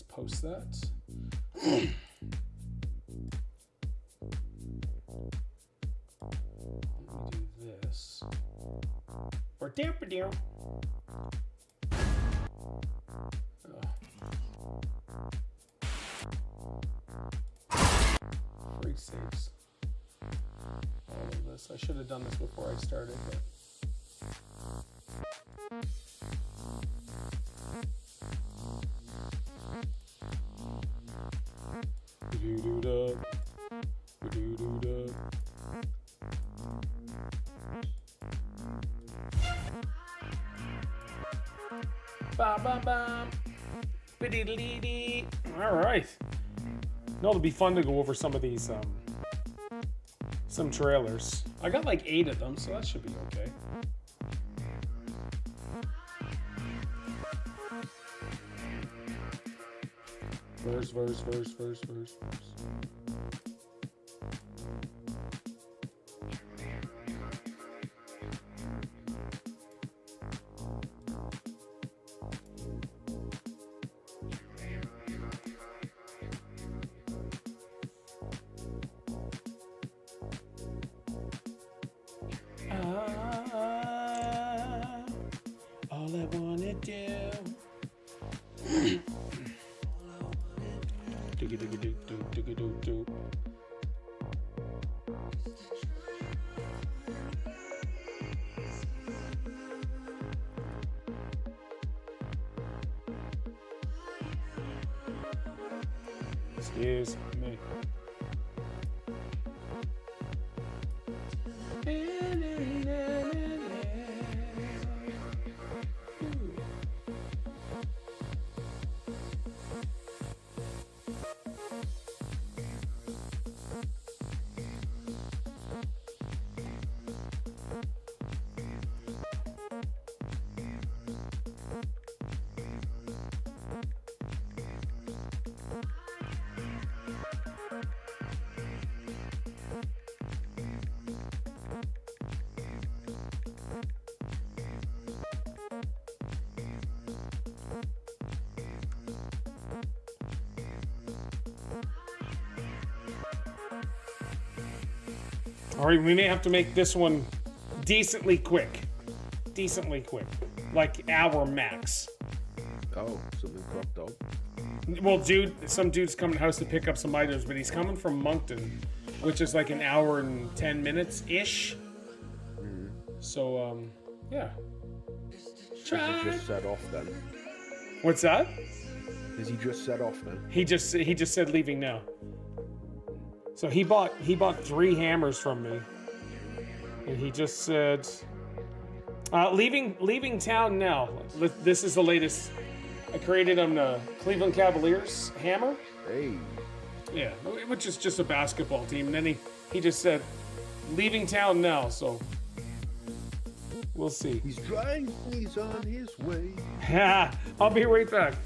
let's post that. Let me do this. Or damper. Freak sakes. All of this. I should have done this before I started, but. All right. No, it'll be fun to go over some of these, some trailers. I got like 8 of them, so that should be okay. Verse. All I wanna do. Do. Excuse me. All right, we may have to make this one decently quick. Like hour max. Oh, something cropped up. Well, some dude's coming to the house to pick up some items, but he's coming from Moncton, which is like an hour and 10 minutes-ish. Mm-hmm. So, yeah. Has he just set off then? What's that? Has he just set off then? He just said leaving now. So he bought 3 hammers from me, and he just said, leaving town now. This is the latest. I created him the Cleveland Cavaliers hammer. Hey. Yeah, which is just a basketball team, and then he just said, leaving town now. So we'll see. He's trying. He's on his way. I'll be right back.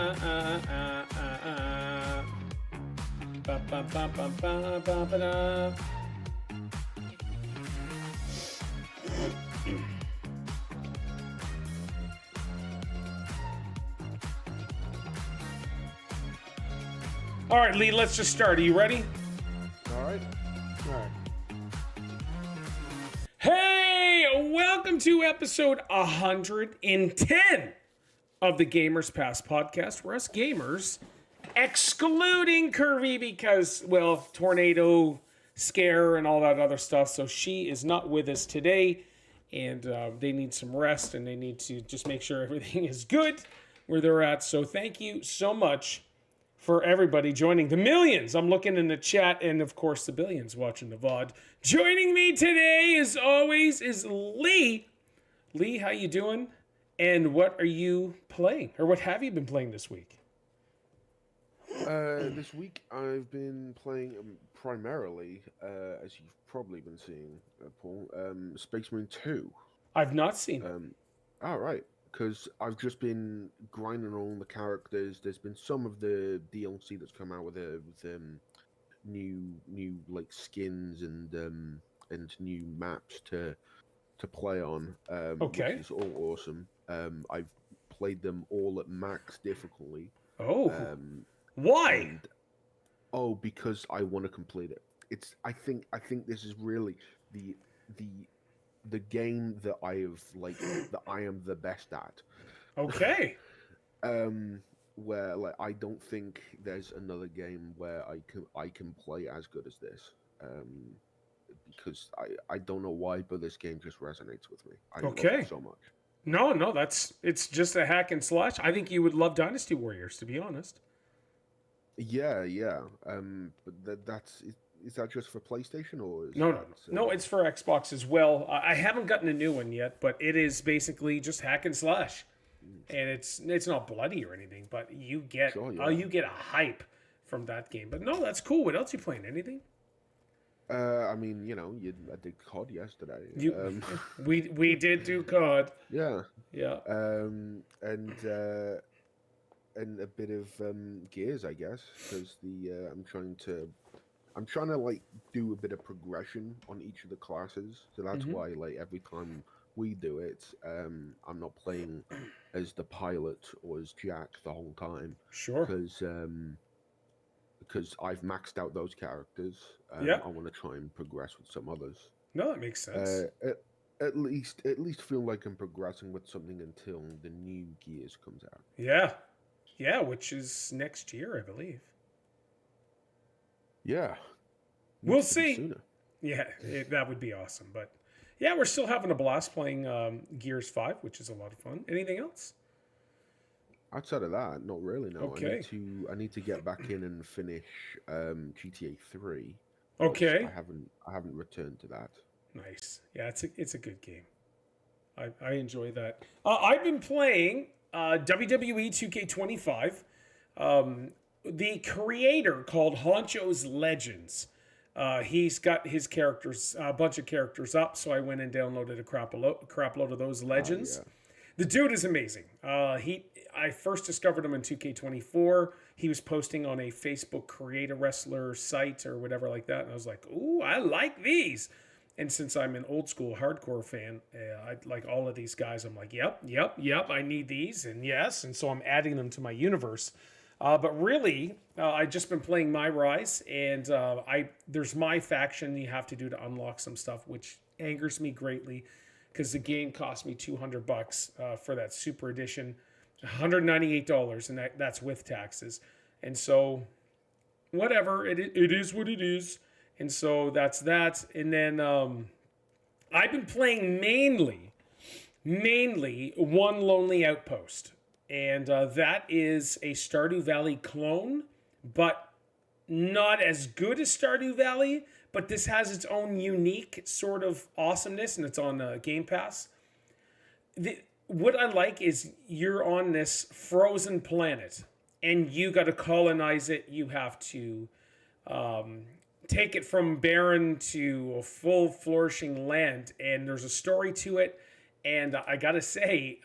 Ba, ba, ba, ba, ba, ba, ba, da. All right, Lee, let's just start. Are you ready? All right. All right. Hey, welcome to episode 110 of the Gamers Pass podcast, where us gamers, excluding Curvy because, well, tornado scare and all that other stuff, so she is not with us today, and they need some rest, and they need to just make sure everything is good where they're at. So thank you so much for everybody joining. The millions, I'm looking in the chat, and of course the billions watching the VOD. Joining me today, as always, is Lee. Lee, how you doing? And what are you playing? Or what have you been playing this week? This week I've been playing primarily, as you've probably been seeing, Paul, Space Marine 2. I've not seen it. All right. Because I've just been grinding on the characters. There's been some of the DLC that's come out with new like skins and new maps to play on. Okay. Which is all awesome. I've played them all at max difficulty. Oh. Why? Because I want to complete it. I think this is really the game that that I am the best at. Okay. Where like I don't think there's another game where I can play as good as this. Because I don't know why, but this game just resonates with me. I love it so much. No, it's just a hack and slash. I think you would love Dynasty Warriors, to be honest. Yeah. But is that just for PlayStation or is No, it's for Xbox as well. I haven't gotten a new one yet, but it is basically just hack and slash, and it's not bloody or anything, but you get you get a hype from that game. But no, that's cool. What else you playing? Anything? I mean, I did COD yesterday. We did do COD. Yeah. And a bit of Gears, I guess, because I'm trying to like do a bit of progression on each of the classes. So that's why like every time we do it, I'm not playing as the pilot or as Jack the whole time. Sure. Because I've maxed out those characters. I want to try and progress with some others. No, that makes sense. At least feel like I'm progressing with something until the new Gears comes out. Yeah, which is next year, I believe. Yeah. We'll see. Sooner. Yeah, that would be awesome. But yeah, we're still having a blast playing Gears 5, which is a lot of fun. Anything else? Outside of that, not really, no. Okay. I need to get back in and finish GTA 3. Okay. I haven't returned to that. Nice. Yeah, it's a good game. I enjoy that. I've been playing WWE 2K25. The creator called Honcho's Legends. He's got his characters, a bunch of characters up, so I went and downloaded a crap load of those Legends. Yeah. The dude is amazing. I first discovered him in 2K24. He was posting on a Facebook Create a Wrestler site or whatever like that, and I was like, ooh, I like these. And since I'm an old school hardcore fan, I like all of these guys. I'm like, yep, I need these, and yes, and so I'm adding them to my universe. But really, I've just been playing My Rise, and there's my faction you have to do to unlock some stuff, which angers me greatly because the game cost me $200 for that Super Edition, $198, and that's with taxes. And so, whatever, it is what it is. And so that's that. And then I've been playing mainly One Lonely Outpost. And that is a Stardew Valley clone, but not as good as Stardew Valley. But this has its own unique sort of awesomeness, and it's on Game Pass. What I like is you're on this frozen planet, and you got to colonize it. You have to take it from barren to a full flourishing land, and there's a story to it. And I gotta say,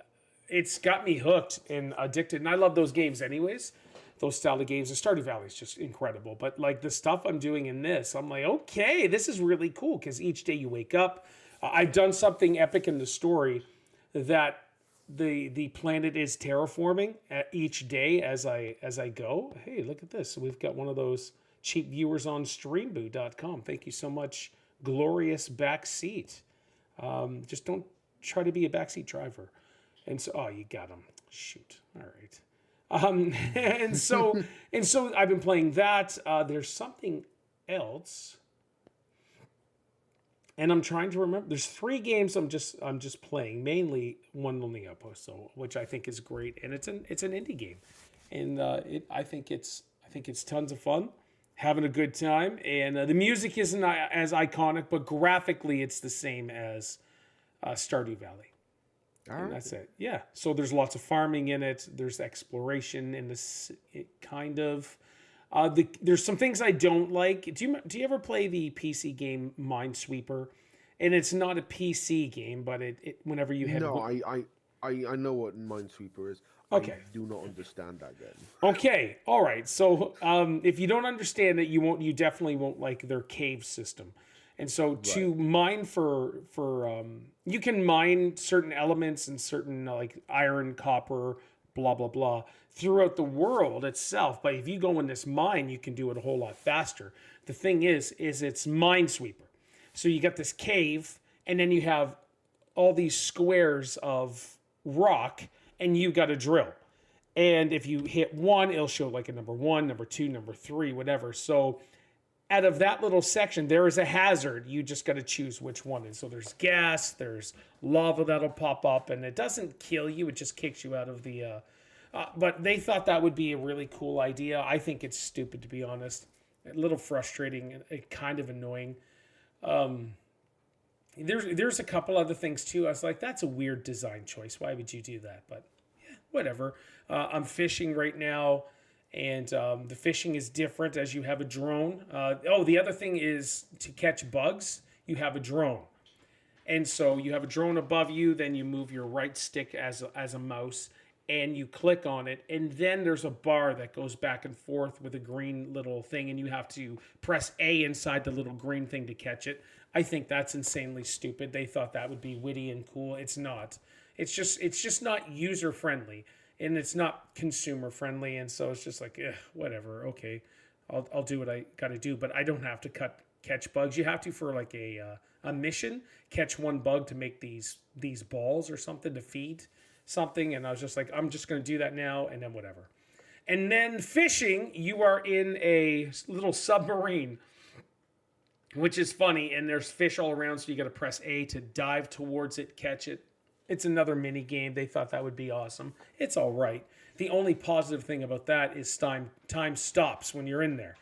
it's got me hooked and addicted. And I love those games anyways. Those style of games. The Stardew Valley is just incredible. But like the stuff I'm doing in this, I'm like, okay, this is really cool because each day you wake up. I've done something epic in the story that the planet is terraforming each day as I go. Hey, look at this. We've got one of those cheap viewers on streamboo.com. Thank you so much, Glorious Backseat. Just don't try to be a backseat driver. And so, oh, you got him. Shoot. All right. And so I've been playing that. There's something else, and I'm trying to remember. There's 3 games I'm just playing, mainly One Lonely Outpost, so which I think is great, and it's an indie game, and I think it's tons of fun, having a good time, and the music isn't as iconic, but graphically it's the same as Stardew Valley. And that's it. Yeah. So there's lots of farming in it. There's exploration in this kind of. There's some things I don't like. Do you ever play the PC game Minesweeper? And it's not a PC game, but it whenever you have. No, I know what Minesweeper is. Okay. I do not understand that game. Okay. All right. So if you don't understand it, you definitely won't like their cave system. And so to mine for you can mine certain elements and certain like iron, copper, blah, blah, blah throughout the world itself. But if you go in this mine, you can do it a whole lot faster. The thing is it's Minesweeper. So you got this cave and then you have all these squares of rock and you got to drill. And if you hit one, it'll show like a number 1, number 2, number 3, whatever. So out of that little section, there is a hazard. You just got to choose which one. And so there's gas, there's lava that'll pop up, and it doesn't kill you. It just kicks you out of the... but they thought that would be a really cool idea. I think it's stupid, to be honest. A little frustrating and kind of annoying. There's a couple other things, too. I was like, that's a weird design choice. Why would you do that? But yeah, whatever. I'm fishing right now. And the fishing is different as you have a drone. The other thing is to catch bugs, you have a drone. And so you have a drone above you, then you move your right stick as a mouse, and you click on it. And then there's a bar that goes back and forth with a green little thing, and you have to press A inside the little green thing to catch it. I think that's insanely stupid. They thought that would be witty and cool. It's not. It's just not user-friendly. And it's not consumer friendly, and so it's just like, whatever. Okay, I'll do what I got to do, but I don't have to catch bugs. You have to for like a mission, catch one bug to make these balls or something to feed something. And I was just like, I'm just going to do that now, and then whatever. And then fishing, you are in a little submarine, which is funny, and there's fish all around, so you got to press A to dive towards it, catch it. It's another mini game. They thought that would be awesome. It's all right. The only positive thing about that is time stops when you're in there.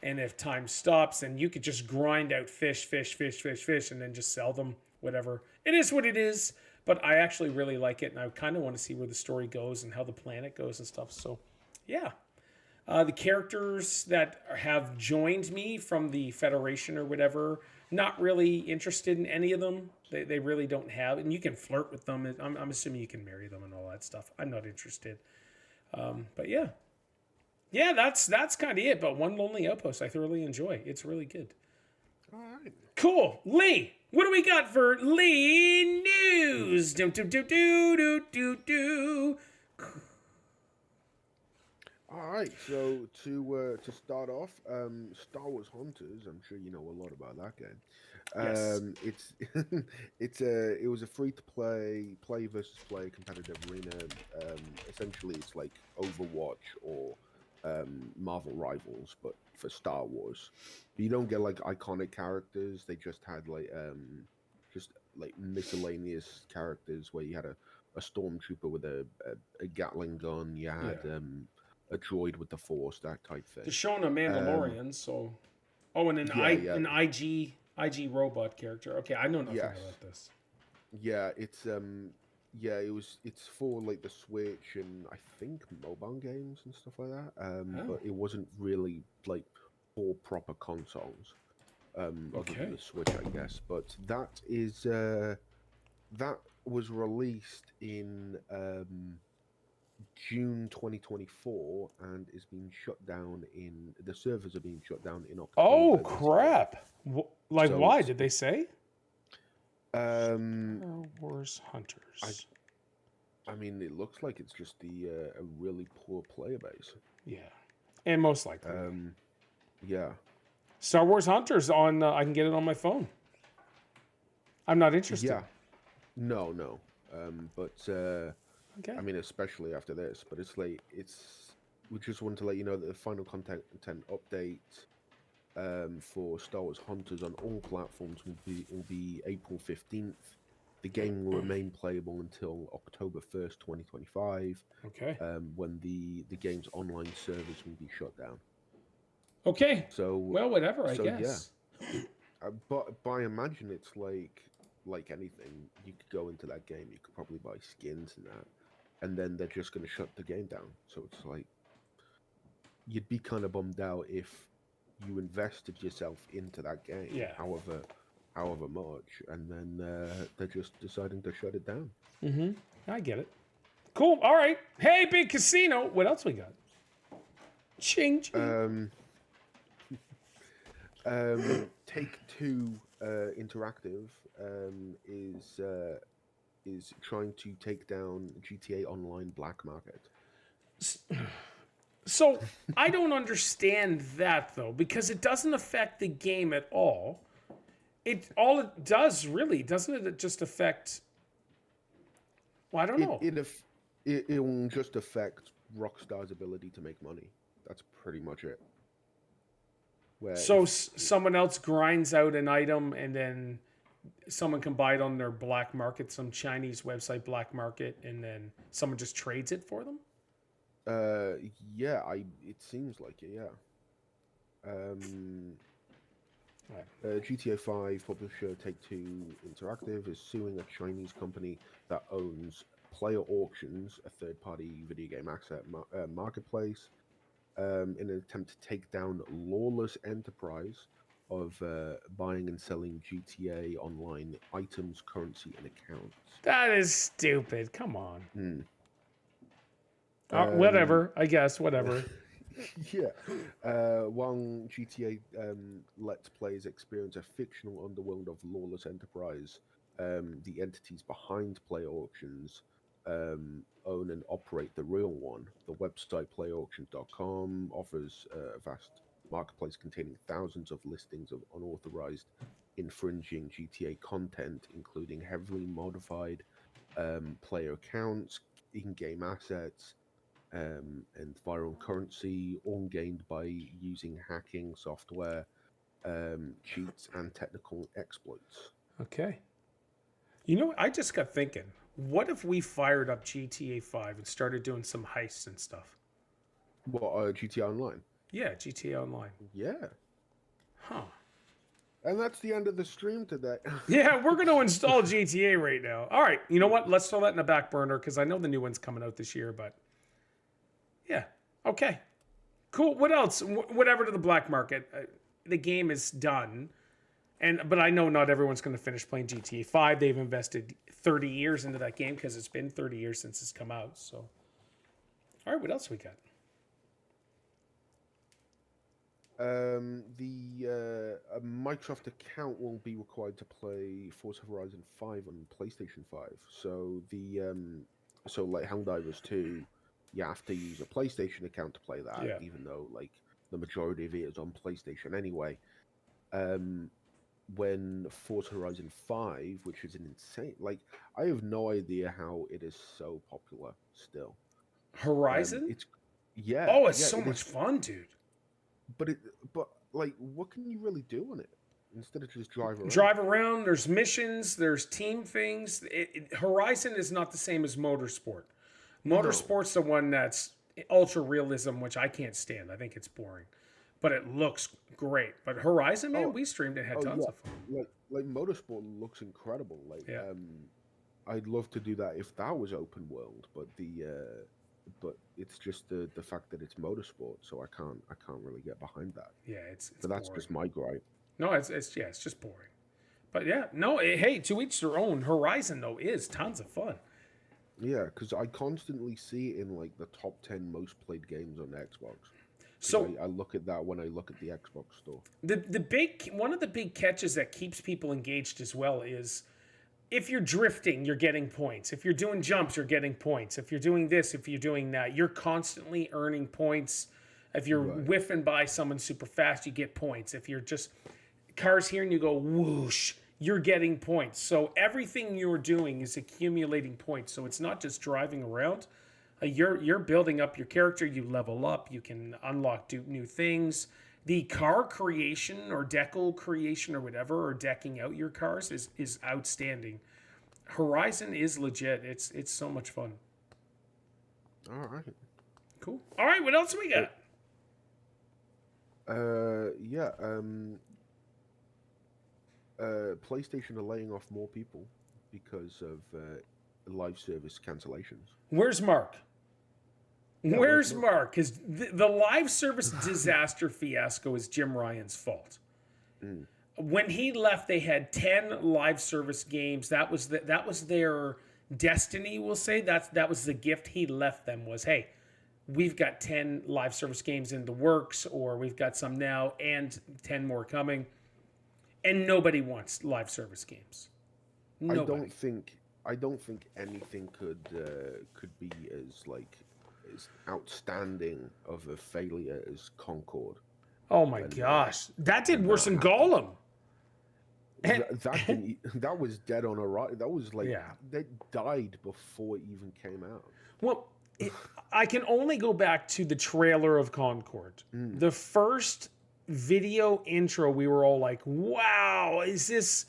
And if time stops, then you could just grind out fish, and then just sell them, whatever. It is what it is, but I actually really like it, and I kind of want to see where the story goes and how the planet goes and stuff. So, yeah. The characters that have joined me from the Federation or whatever, not really interested in any of them. They really don't have, and you can flirt with them. I'm assuming you can marry them and all that stuff. I'm not interested. But yeah, that's kind of it. But One Lonely Outpost, I thoroughly enjoy. It's really good. All right. Cool, Lee. What do we got for Lee news? Do. All right, so to start off, Star Wars Hunters. I'm sure you know a lot about that game. Yes. It was a free to play versus play competitive arena. Essentially, it's like Overwatch or Marvel Rivals, but for Star Wars. But you don't get like iconic characters. They just had just miscellaneous characters where you had a stormtrooper with a Gatling gun. You had a droid with the Force, that type thing. They're showing a Mandalorian, so... Oh, and an IG robot character. Okay, I know nothing about this. Yeah, it's for like the Switch and I think mobile games and stuff like that. But it wasn't really like for proper consoles. Other than the Switch, I guess. But that is that was released in June 2024 and is being shut down in the servers are being shut down in Oh October this year. crap! Like, So why it's did they say? um Star Wars I Hunters. I mean it looks like it's just the a really poor player base. Yeah, and most likely Yeah. Star Wars Hunters on. I can get it on my phone. I'm not interested. Yeah. No. But Okay. I mean especially after this, but it's like we just want to let you know that the final content update for Star Wars Hunters on all platforms will be April 15th. The game will remain playable until October 1st, 2025, Okay. when the game's online servers will be shut down. Okay. So, Well, whatever, I yeah, guess. but I imagine it's like anything. You could go into that game, you could probably buy skins and that, and then they're just going to shut the game down. So it's like you'd be kind of bummed out if you invested yourself into that game, Yeah. however much, and then they're just deciding to shut it down. Mm-hmm. I get it. Cool. All right. Hey, big casino. What else we got? Ching ching. Take-Two Interactive is trying to take down GTA Online black market. So I don't understand that though, because it doesn't affect the game at all. All it does really, doesn't it? It just affect. Well, I don't know. It will just affect Rockstar's ability to make money. That's pretty much it. Where So someone else grinds out an item and then someone can buy it on their black market, some Chinese website black market, and then someone just trades it for them? yeah, it seems like it, yeah. GTA 5 publisher Take-Two Interactive is suing a Chinese company that owns Player Auctions, a third-party video game asset marketplace, in an attempt to take down lawless enterprise of buying and selling GTA Online items, currency, and accounts. That is stupid. Come on. Hmm. Whatever. I guess. Whatever. Yeah. While GTA lets players experience a fictional underworld of lawless enterprise, the entities behind Player Auctions own and operate the real one. The website playauctions.com offers a vast marketplace containing thousands of listings of unauthorized, infringing GTA content, including heavily modified player accounts, in-game assets, and viral currency, all gained by using hacking software, cheats, and technical exploits. Okay. You know, I just got thinking. What if we fired up GTA 5 and started doing some heists and stuff? What, GTA Online? Yeah, GTA Online. Yeah. Huh. And that's the end of the stream today. Yeah, we're going to install GTA right now. All right. You know what? Let's throw that in the back burner because I know the new one's coming out this year, but yeah. Okay. Cool. What else? Whatever to the black market. The game is done. But I know not everyone's going to finish playing GTA 5. They've invested 30 years into that game because it's been 30 years since it's come out. So, all right, what else we got? The Microsoft account will be required to play Forza Horizon 5 on PlayStation 5. So so like Helldivers 2, you have to use a PlayStation account to play that, even though like the majority of it is on PlayStation anyway. When Forza Horizon 5, which is an insane, like I have no idea how it is so popular still. Horizon? It's yeah. Oh, it's yeah, so much fun, dude. But like, what can you really do on it instead of just drive around? Drive around. There's missions. There's team things. Horizon is not the same as Motorsport. Motorsport's the one that's ultra realism, which I can't stand. I think it's boring. But it looks great. But Horizon, man, we streamed it, had tons of fun. Like Motorsport looks incredible. Like, I'd love to do that if that was open world, but but it's just the fact that it's Motorsport, so I can't really get behind that. Yeah, it's so that's boring. just my gripe. No, it's just boring. But yeah, no, hey, to each their own. Horizon though is tons of fun. Yeah, because I constantly see it in like the top 10 most played games on Xbox. Because So I look at that when I look at the Xbox store. the big one of the big catches that keeps people engaged as well is if you're drifting, you're getting points. If you're doing jumps, you're getting points. If you're doing this, if you're doing that, you're constantly earning points. If you're Right. whiffing by someone super fast, you get points. If you're just cars here and you go whoosh, you're getting points. So everything you're doing is accumulating points. So it's not just driving around. You're building up your character. You level up. You can unlock new things. The car creation or decal creation or whatever, or decking out your cars is outstanding. Horizon is legit. It's so much fun. All right. Cool. All right, what else we got? Yeah. PlayStation are laying off more people because of live service cancellations. Where's Mark? Yeah, Where's Mark? Because the live service disaster fiasco is Jim Ryan's fault. Mm. When he left, they had 10 live service games. That was their destiny. We'll say that was the gift he left them. Was, hey, we've got 10 live service games in the works, or we've got some now and 10 more coming, and nobody wants live service games. Nobody. I don't think anything could be as outstanding of a failure as Concord. Oh my gosh, that did worse than Gollum. That was dead on arrival. That was they died before it even came out. Well, I can only go back to the trailer of Concord. The first video intro, we were all like, wow, is this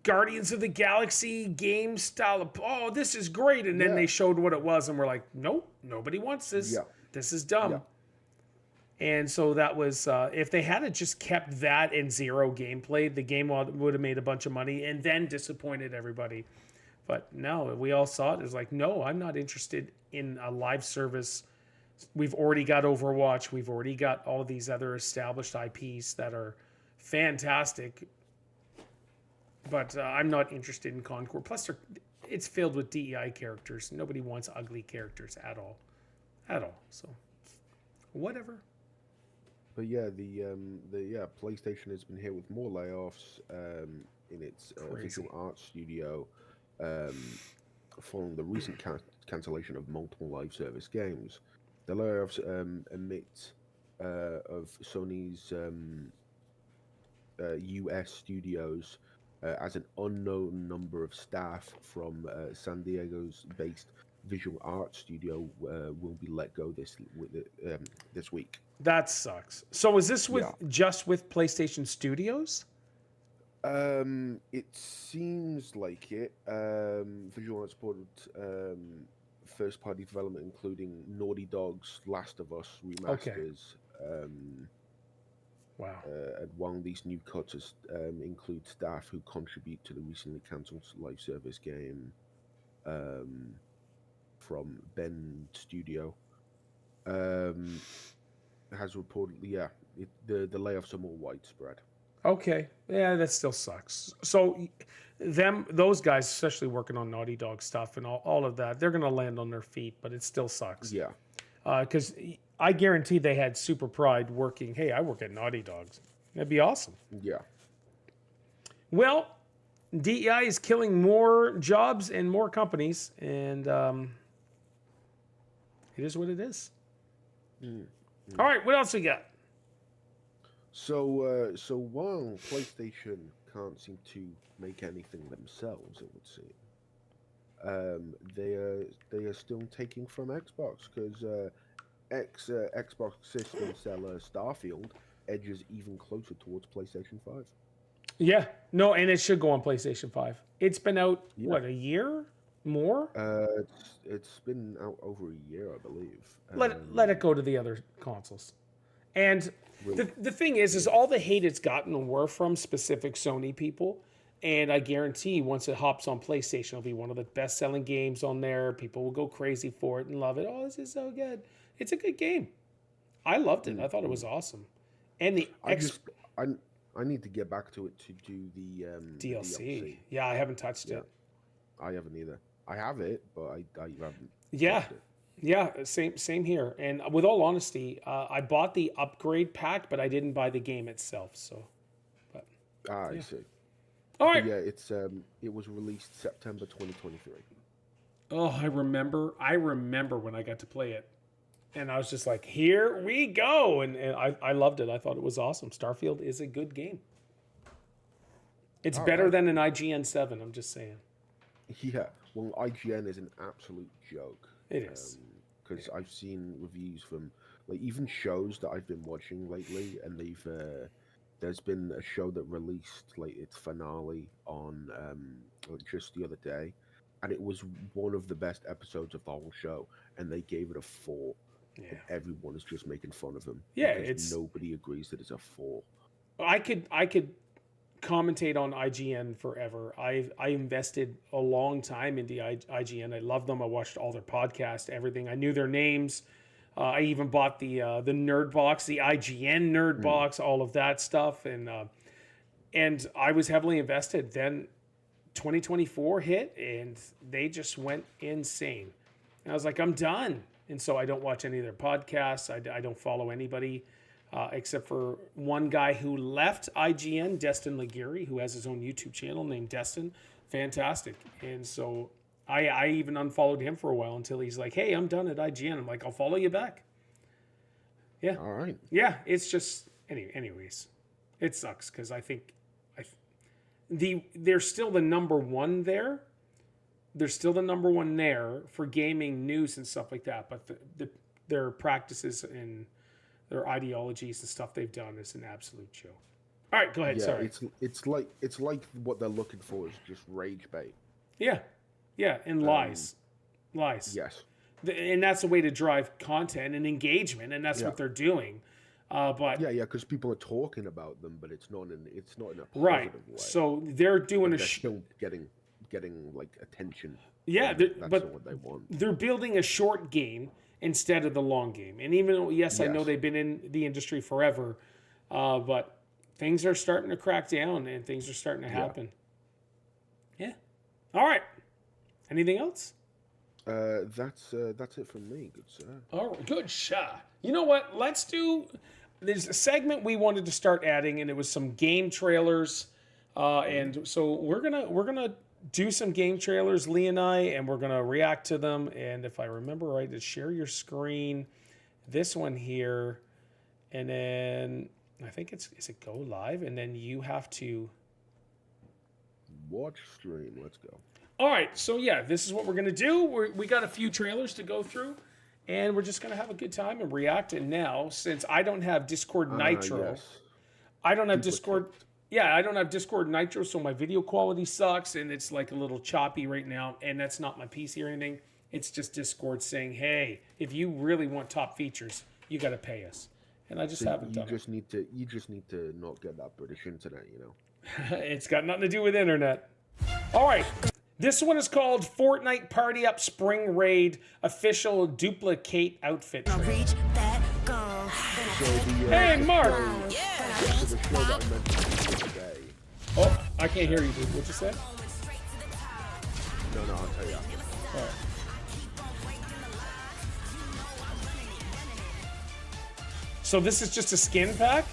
Guardians of the Galaxy game style of, oh, this is great. And then they showed what it was and we're like, nope, nobody wants this. Yeah. This is dumb. Yeah. And so that was, if they had just kept that and zero gameplay, the game would have made a bunch of money and then disappointed everybody. But no, we all saw it. It was like, no, I'm not interested in a live service. We've already got Overwatch. We've already got all of these other established IPs that are fantastic. But I'm not interested in Concord. Plus, it's filled with DEI characters. Nobody wants ugly characters at all. At all. So, whatever. But yeah, the PlayStation has been hit with more layoffs in its visual arts studio following the recent cancellation of multiple live service games. The layoffs emit of Sony's US studios as an unknown number of staff from San Diego's based visual arts studio will be let go this week. That sucks. So is this just with PlayStation Studios? It seems like it. Visual Arts supported first-party development, including Naughty Dog's Last of Us remasters. Okay. Wow. And one of these new cuts include staff who contribute to the recently cancelled live service game from Bend Studio. Has reportedly, the layoffs are more widespread. Okay, yeah, that still sucks. So, those guys, especially working on Naughty Dog stuff and all of that, they're gonna land on their feet, but it still sucks. Yeah. Because I guarantee they had super pride working. Hey, I work at Naughty Dogs. That'd be awesome. Yeah. Well, DEI is killing more jobs and more companies, and it is what it is. All right, what else we got? So while PlayStation can't seem to make anything themselves, it would seem, they are still taking from Xbox because Xbox system seller Starfield edges even closer towards PlayStation 5. Yeah, no, and it should go on PlayStation 5. It's been out what, a year more? It's been out over a year, I believe. Let it go to the other consoles. And the thing is all the hate it's gotten were from specific Sony people. And I guarantee once it hops on PlayStation, it'll be one of the best-selling games on there. People will go crazy for it and love it. Oh, this is so good. It's a good game. I loved it. I thought it was awesome. And the I'm I need to get back to it to do the DLC. Yeah, I haven't touched Yeah, it. I haven't either. I have it, but I haven't Yeah. touched it. Yeah, same here. And with all honesty, I bought the upgrade pack, but I didn't buy the game itself. So, but Ah, I yeah. see. All But right. yeah, it was released September 2023. Oh, I remember. I remember when I got to play it, and I was just like, "Here we go!" And I loved it. I thought it was awesome. Starfield is a good game. It's All better right. than an IGN 7. I'm just saying. Yeah, well, IGN is an absolute joke. It is. Because I've seen reviews from like even shows that I've been watching lately, and there's been a show that released like its finale on like, just the other day, and it was one of the best episodes of the whole show, and they gave it a 4. Yeah. And everyone is just making fun of them. Yeah, because it's. nobody agrees that it's a 4. I could commentate on IGN forever. I invested a long time into IGN. I love them. I watched all their podcasts, everything. I knew their names. I even bought the nerd box, the IGN nerd box, all of that stuff, and I was heavily invested. Then 2024 hit, and they just went insane. And I was like, I'm done. And so I don't watch any of their podcasts. I don't follow anybody. Except for one guy who left IGN, Destin Laguerre, who has his own YouTube channel named Destin. Fantastic. And so I even unfollowed him for a while until he's like, hey, I'm done at IGN. I'm like, I'll follow you back. Yeah. All right. Yeah, it's just, anyways, it sucks because I think they're still the number one there. They're still the number one there for gaming news and stuff like that. But their practices and their ideologies and stuff they've done is an absolute joke. All right, go ahead. Yeah, Sorry. it's like what they're looking for is just rage bait. Yeah, and lies. Yes. And that's a way to drive content and engagement, and that's what they're doing. But yeah, because people are talking about them, but it's not in a positive right. way. So they're doing they're still getting like attention. Yeah, that's but what they want. They're building a short game instead of the long game. And even though, yes, I know Yes. they've been in the industry forever, but things are starting to crack down and things are starting to happen. Yeah. All right. Anything else? That's it from me, good sir. All right. Good shot. You know what? There's a segment we wanted to start adding, and it was some game trailers. And so we're gonna do some game trailers, Lee and I, and we're gonna react to them. And if I remember right, to share your screen, this one here, and then I think is it go live, and then you have to Watch stream. Let's go. All right, so yeah, this is what we're gonna do. We got a few trailers to go through, and we're just gonna have a good time and react. And now, since I don't have Discord Nitro, Yes. I don't have Discord. Yeah, I don't have Discord Nitro, so my video quality sucks, and it's like a little choppy right now. And that's not my PC or anything. It's just Discord saying, "Hey, if you really want top features, you got to pay us." And I just haven't done You just need to not get that British internet, you know. It's got nothing to do with internet. All right. This one is called Fortnite Party Up Spring Raid Official Duplicate Outfit Trailer. Hey, Mark! So the show that I mentioned today. Oh, I can't hear you, dude. What you said? No, I'll tell you after. All right. So this is just a skin pack?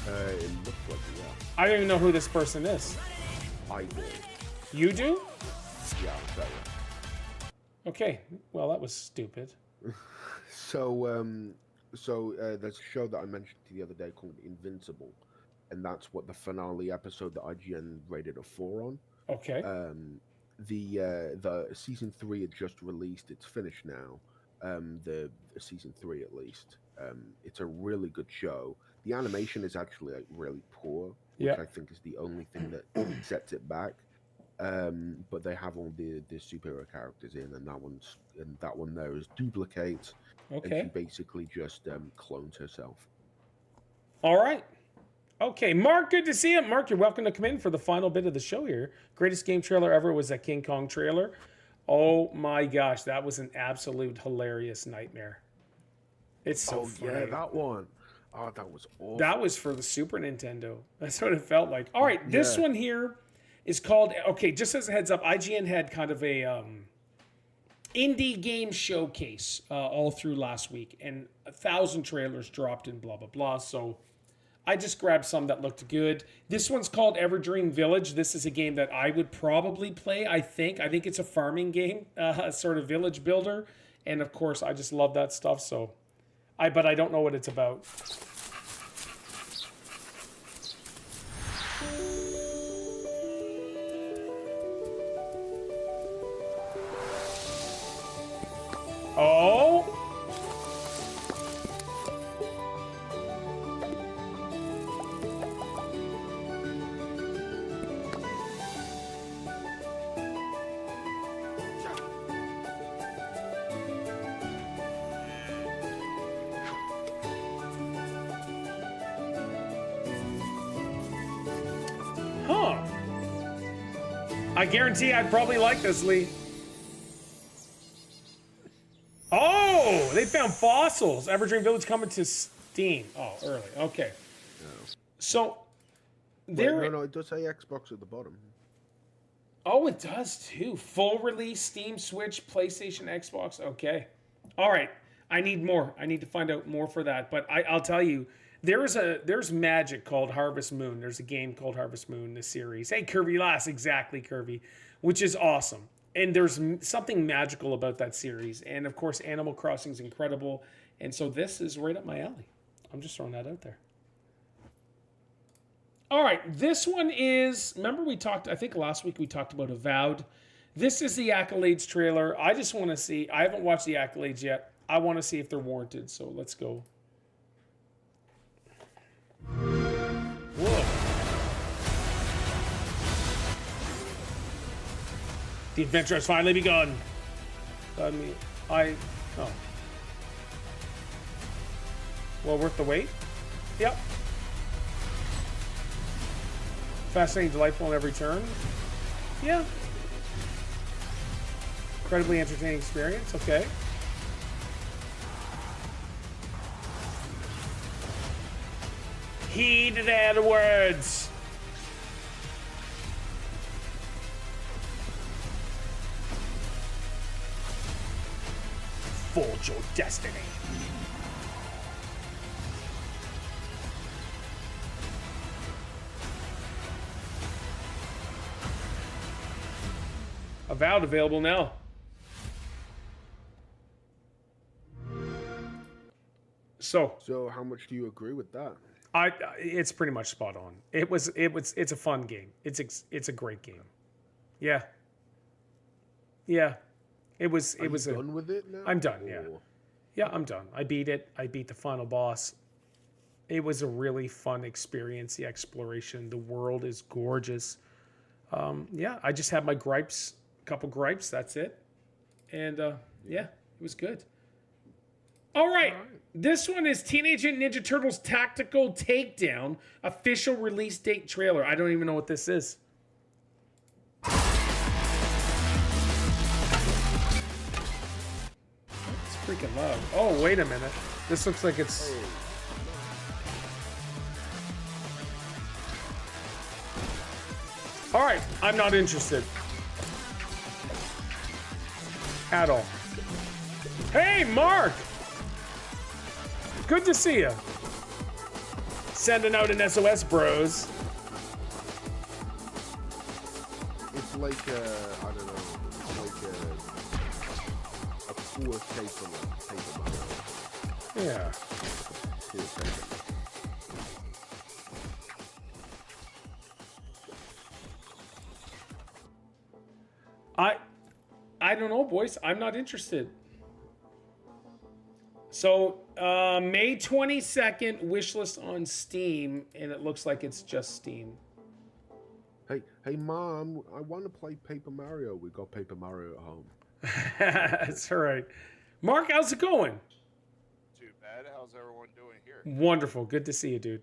It looks like it, yeah. I don't even know who this person is. I do. You do? Yeah, I'll tell you. Okay. Well, that was stupid. So there's a show that I mentioned the other day called Invincible, and that's what the finale episode that IGN rated a 4 on. Okay. The season 3 had just released. It's finished now. The season 3 at least. It's a really good show. The animation is actually like really poor, which I think is the only thing that sets it back. But they have all the superhero characters in, and that one there is Duplicate. Okay. And she basically just clones herself. All right. Okay, Mark, good to see you. Mark, you're welcome to come in for the final bit of the show here. Greatest game trailer ever was that King Kong trailer. Oh my gosh, that was an absolute hilarious nightmare. It's so funny. Yeah, that one. Oh, that was awful. That was for the Super Nintendo. That's what it felt like. All right, this Yeah. one here is called. Okay, just as a heads up, IGN had kind of a indie game showcase all through last week, and 1,000 trailers dropped and blah blah blah. So I just grabbed some that looked good. This one's called Everdream Village. This is a game that I would probably play. I think it's a farming game, sort of village builder, and of course I just love that stuff. So, but I don't know what it's about. Oh. Huh. I guarantee I'd probably like this, Lee. Oh, they found fossils. Everdream Village coming to Steam. Oh, early. Okay. No. So, Wait, there. no, it does say Xbox at the bottom. Oh, it does too. Full release, Steam, Switch, PlayStation, Xbox. Okay. All right. I need more. I need to find out more for that. But I'll tell you, there's magic called Harvest Moon. There's a game called Harvest Moon, the series. Hey, Kirby Lass. Exactly, Kirby. Which is awesome. And there's something magical about that series. And of course, Animal Crossing is incredible. And so this is right up my alley. I'm just throwing that out there. All right, this one is, remember we talked, I think last week we talked about Avowed. This is the Accolades trailer. I just want to see, I haven't watched the Accolades yet. I want to see if they're warranted, so let's go. Whoa. The adventure has finally begun. Oh. Well, worth the wait? Yep. Fascinating, delightful in every turn. Yeah. Incredibly entertaining experience. Okay. Heed their words. Forge your destiny. Avowed available now. So how much do you agree with that? it's pretty much spot on. It's a fun game. It's a great game. Yeah. Yeah. It was done with it now? I'm done, yeah. Yeah, I'm done. I beat it. I beat the final boss. It was a really fun experience, the exploration. The world is gorgeous. Yeah, I just had my gripes, a couple gripes, that's it. And yeah, it was good. All right. This one is Teenage Mutant Ninja Turtles Tactical Takedown, official release date trailer. I don't even know what this is. It's freaking loud. Oh, wait a minute. This looks like it's... All right, I'm not interested. At all. Hey, Mark! Good to see you. Sending out an SOS, bros. It's like I don't know, it's like a poor paper. Yeah. Poor paper. I don't know, boys. I'm not interested. So, May 22nd, wishlist on Steam, and it looks like it's just Steam. Hey, Mom, I want to play Paper Mario. We got Paper Mario at home. That's all right. Mark, how's it going? Too bad. How's everyone doing here? Wonderful. Good to see you, dude.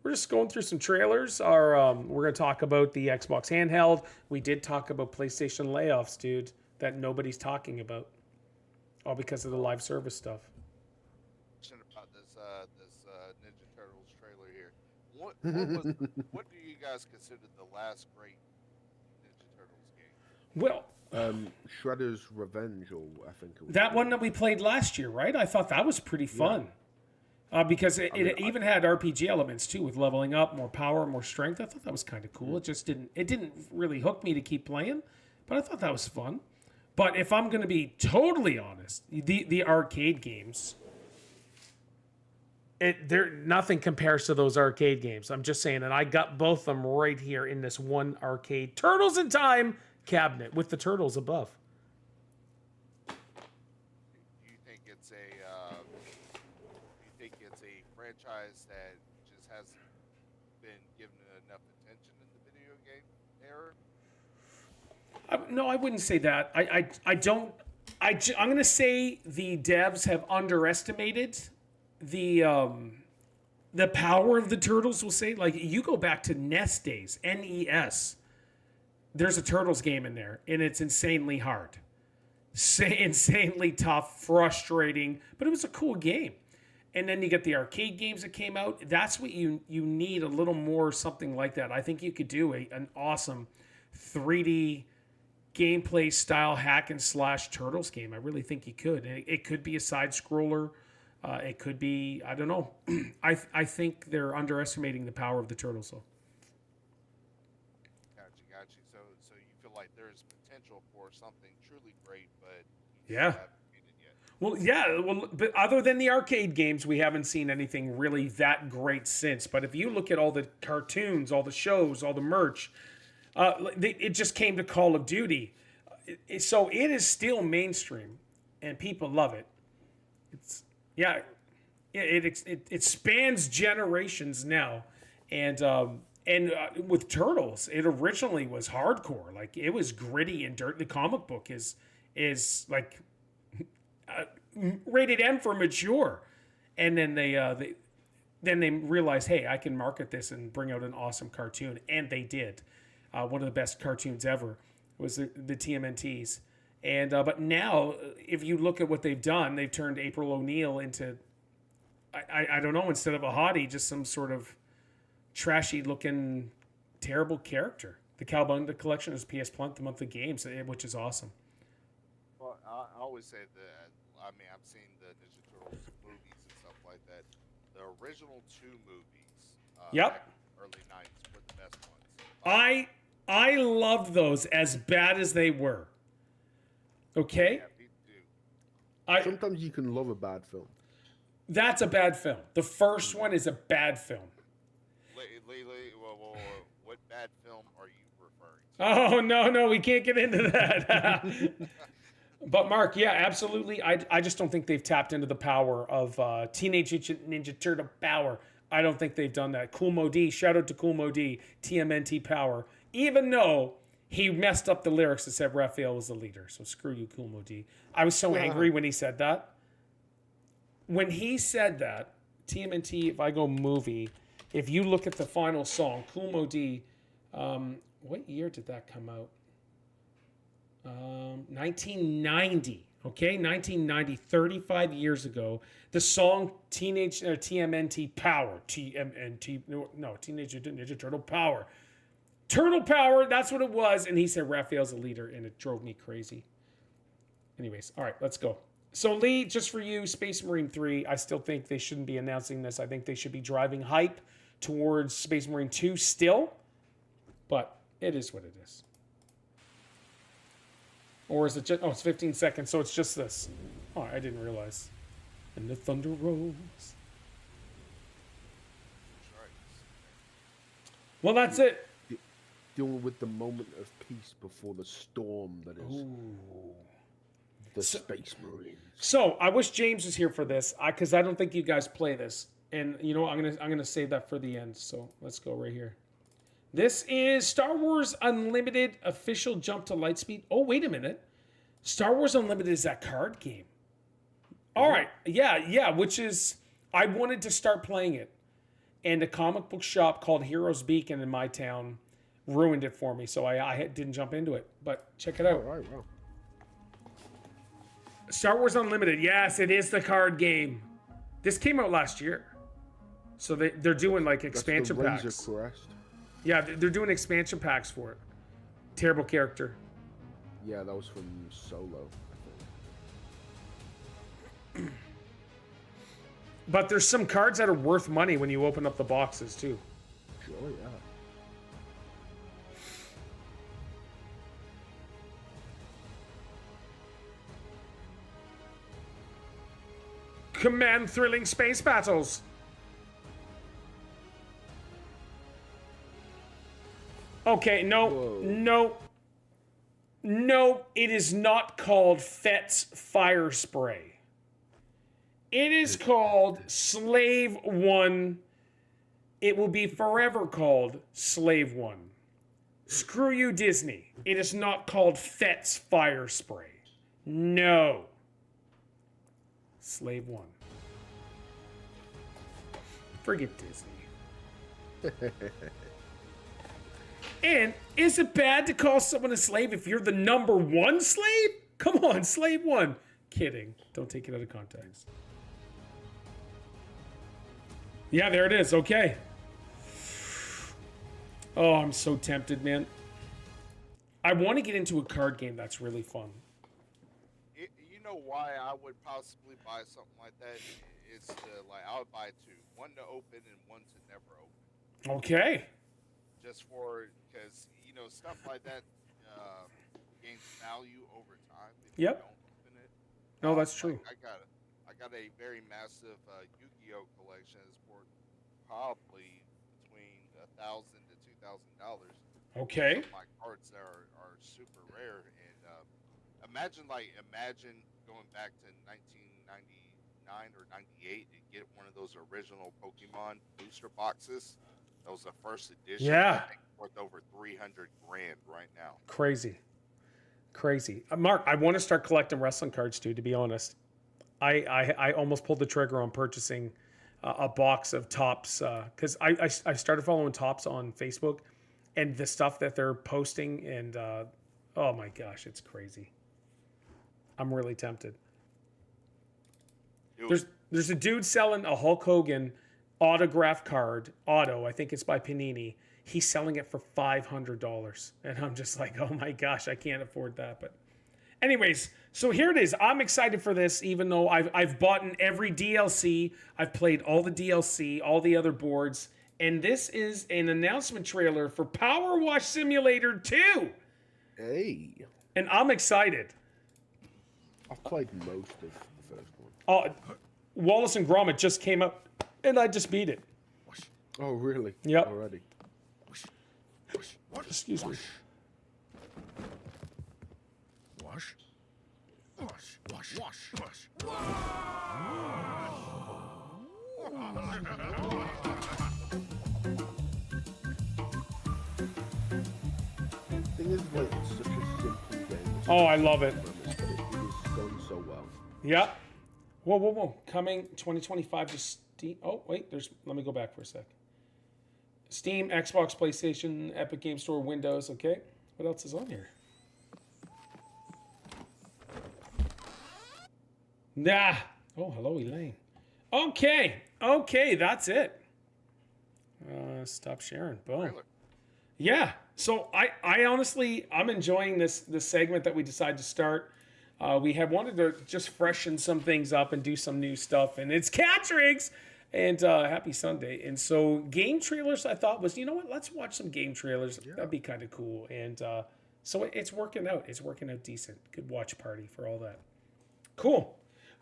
We're just going through some trailers. We're going to talk about the Xbox Handheld. We did talk about PlayStation layoffs, dude, that nobody's talking about. All because of the live service stuff. About this Ninja What do you guys consider the last great Ninja Turtles game? Well, Shredder's Revenge, or I think it was that one called. that we played last year, right? I thought that was pretty fun. Because it, I mean, it even had RPG elements too, with leveling up, more power, more strength. I thought that was kind of cool. It just didn't really hook me to keep playing, but I thought that was fun. But if I'm going to be totally honest, the arcade games, nothing compares to those arcade games. I'm just saying, and I got both of them right here in this one arcade Turtles in Time cabinet with the turtles above. Do you think it's a franchise that just hasn't been given enough attention in the video game era? No, I wouldn't say that. I don't. I'm going to say the devs have underestimated the power of the turtles. We'll say, like, you go back to NES days, NES. There's a Turtles game in there, and it's insanely hard, insanely tough, frustrating, but it was a cool game. And then you get the arcade games that came out. That's what you need, a little more something like that. I think you could do an awesome 3D gameplay style hack and slash Turtles game. I really think you could. It could be a side scroller. It could be, I don't know. I think they're underestimating the power of the Turtles, though. Got you. So you feel like there's potential for something truly great, but you Yeah. just haven't seen it yet. Well, yeah. Well, but other than the arcade games, we haven't seen anything really that great since. But if you look at all the cartoons, all the shows, all the merch, it just came to Call of Duty. So it is still mainstream, and people love it. It spans generations now, and with Turtles, it originally was hardcore. Like, it was gritty and dirt. The comic book is like rated M for mature, and then they realized, hey, I can market this and bring out an awesome cartoon, and they did. One of the best cartoons ever was the TMNTs. And but now, if you look at what they've done, they've turned April O'Neil into, I don't know, instead of a hottie, just some sort of trashy looking, terrible character. The Cowabunga collection is PS Plus monthly games, which is awesome. Well, I always say that. I mean, I've seen the Ninja Turtles movies and stuff like that. The original two movies, Yep. back in the early '90s, were the best ones. I loved those, as bad as they were. Okay? Yeah, me too. Sometimes you can love a bad film. That's a bad film. The first one is a bad film. Well, what bad film are you referring to? Oh, no, we can't get into that. But Mark, yeah, absolutely. I just don't think they've tapped into the power of Teenage Ninja Turtle power. I don't think they've done that. Cool Mo D, shout out to Cool Mo D, TMNT power. Even though he messed up the lyrics and said Raphael was the leader. So screw you, Cool Mo D. I was so angry when he said that. When he said that, TMNT, if I go movie, if you look at the final song, Cool Mo D, what year did that come out? 1990. Okay, 1990, 35 years ago. The song TMNT Power, Teenage Ninja Turtle Power. Turtle Power, that's what it was. And he said Raphael's the leader, and it drove me crazy. Anyways, all right, let's go. So Lee, just for you, Space Marine 3, I still think they shouldn't be announcing this. I think they should be driving hype towards Space Marine 2 still. But it is what it is. Or is it just, it's 15 seconds, so it's just this. Oh, I didn't realize. And the thunder rolls. Well, that's it. Dealing with the moment of peace before the storm that is the Space Marines. So I wish James was here for this, because I don't think you guys play this. And you know what? I'm gonna save that for the end. So let's go right here. This is Star Wars Unlimited official jump to Lightspeed. Oh, wait a minute. Star Wars Unlimited is that card game. All right. Yeah. Which is, I wanted to start playing it. And a comic book shop called Heroes Beacon in my town ruined it for me. So I didn't jump into it. But check it out. All right, wow. Star Wars Unlimited. Yes, it is the card game. This came out last year. So they're doing like That's expansion the Razor packs. Crest. Yeah, they're doing expansion packs for it. Terrible character. Yeah, that was from Solo. I think. But there's some cards that are worth money when you open up the boxes too. Sure, yeah. Command thrilling space battles. Okay, no, Whoa. no, it is not called Fett's Fire Spray. It is called Slave One. It will be forever called Slave One. Screw you, Disney. It is not called Fett's Fire Spray. No. Slave One. Forget Disney. And is it bad to call someone a slave if you're the number one slave? Come on, Slave One. Kidding. Don't take it out of context. Yeah, there it is. Okay. Oh, I'm so tempted, man. I want to get into a card game that's really fun. You know why I would possibly buy something like that? It's like I would buy two, one to open and one to never open. Okay. Just because stuff like that gains value over time if you Yep. don't open it. No, that's true. I got a very massive Yu-Gi-Oh collection. It's worth probably between $1,000 to $2,000. Okay. Some of my cards are super rare, and imagine going back to 1999 or 98 and get one of those original Pokemon booster boxes. That was the first edition. Yeah. I think worth over $300,000 right now. Crazy. Mark, I want to start collecting wrestling cards too, to be honest. I almost pulled the trigger on purchasing a box of Topps because I started following Topps on Facebook, and the stuff that they're posting, and oh my gosh, it's crazy. I'm really tempted. There's a dude selling a Hulk Hogan autograph card, I think it's by Panini. He's selling it for $500, and I'm just like, oh my gosh, I can't afford that. But anyways, so here it is. I'm excited for this, even though I've bought in every DLC. I've played all the DLC, all the other boards, and this is an announcement trailer for Power Wash Simulator 2. Hey. And I'm excited. I've played most of the first one. Oh, Wallace and Gromit just came up, and I just beat it. Oh, really? Yep. Already. Excuse me. Wash. Thing is, like, it's such a simple game. Oh, I love it. But it is done so well. Yep. Whoa. Coming 2025 to Steam. Oh, wait. Let me go back for a sec. Steam, Xbox, PlayStation, Epic Game Store, Windows. Okay. What else is on here? Nah. Oh, hello, Elaine. Okay. That's it. Stop sharing. Boom. Trailer. Yeah. So I honestly, I'm enjoying this segment that we decided to start. We had wanted to just freshen some things up and do some new stuff, and it's Catrix, and happy Sunday. And so game trailers, I thought was, you know what, let's watch some game trailers. Yeah. That'd be kind of cool. And so it's working out. It's working out decent. Good watch party for all that. Cool.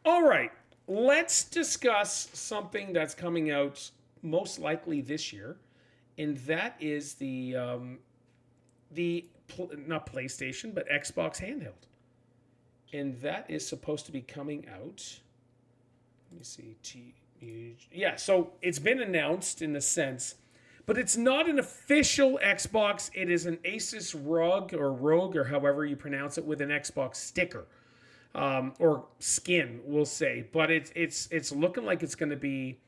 All right. Let's discuss something that's coming out most likely this year, and that is not PlayStation, but Xbox Handheld. And that is supposed to be coming out. Let me see. Yeah, so it's been announced in a sense, but it's not an official Xbox. It is an Asus ROG or however you pronounce it with an Xbox sticker. Or skin, we'll say. But it's looking like it's going to be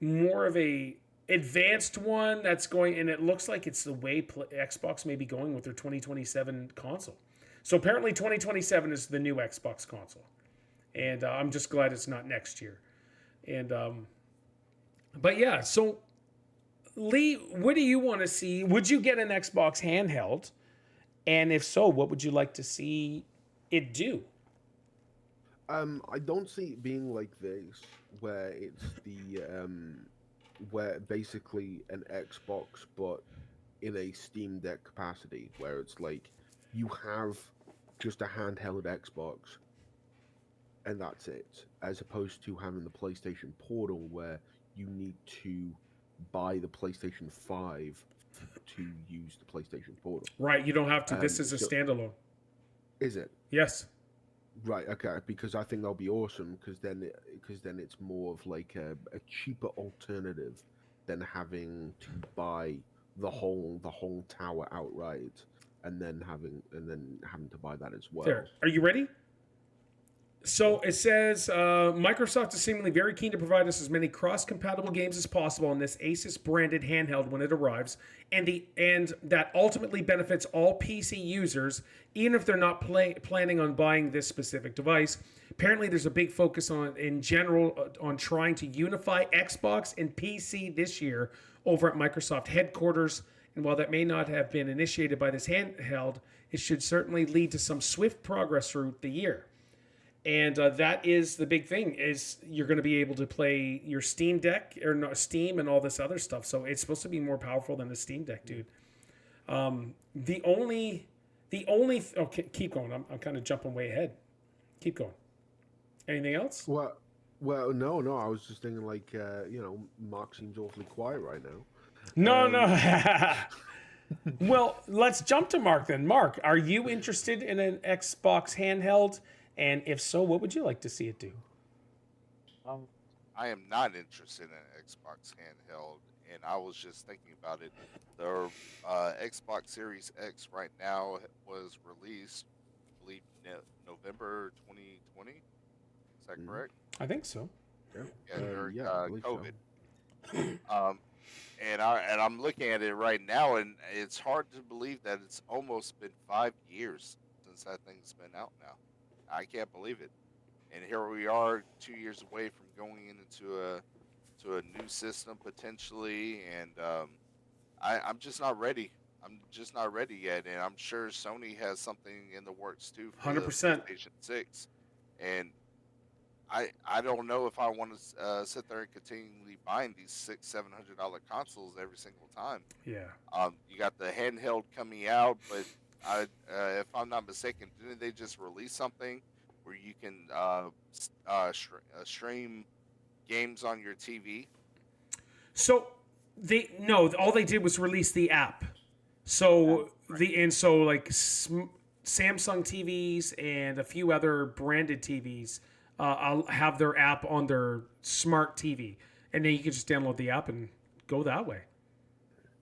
more of a advanced one that's going, and it looks like it's the way Xbox may be going with their 2027 console. So apparently 2027 is the new Xbox console. And I'm just glad it's not next year. And But yeah, so Lee, what do you want to see? Would you get an Xbox handheld? And if so, what would you like to see it do? I don't see it being like this, where it's where basically an Xbox, but in a Steam Deck capacity, where it's like you have just a handheld Xbox and that's it, as opposed to having the PlayStation Portal, where you need to buy the PlayStation 5 to use the PlayStation Portal. Right, you don't have to. This is a So standalone. is it? Yes. Right, okay, because I think that'll be awesome. Because then it's more of like a cheaper alternative than having to buy the whole tower outright, and then having to buy that as well. There. Are you ready? So it says Microsoft is seemingly very keen to provide us as many cross-compatible games as possible on this Asus-branded handheld when it arrives, and that ultimately benefits all PC users, even if they're not planning on buying this specific device. Apparently, there's a big focus in general on trying to unify Xbox and PC this year over at Microsoft headquarters. And while that may not have been initiated by this handheld, it should certainly lead to some swift progress throughout the year. And that is the big thing, is you're going to be able to play your Steam Deck or not Steam and all this other stuff. So it's supposed to be more powerful than the Steam Deck, dude. Okay, keep going. I'm kind of jumping way ahead. Keep going. Anything else? Well, no. I was just thinking like Mark seems awfully quiet right now. No. Well, let's jump to Mark then. Mark, are you interested in an Xbox handheld? And if so, what would you like to see it do? I am not interested in an Xbox handheld, and I was just thinking about it. The Xbox Series X right now was released, I believe, November 2020. Is that correct? I think so. Yeah, during I believe so. COVID. And I'm looking at it right now, and it's hard to believe that it's almost been 5 years since that thing's been out now. I can't believe it. And here we are, 2 years away from going into a new system potentially, and I'm just not ready. I'm just not ready yet, and I'm sure Sony has something in the works too for 100%. the PlayStation 6. And I don't know if I want to sit there and continually buying these $600-700 consoles every single time. Yeah. You got the handheld coming out, but if I'm not mistaken, didn't they just release something where you can stream games on your TV? So all they did was release the app. So Samsung TVs and a few other branded TVs I'll have their app on their smart TV, and then you can just download the app and go that way.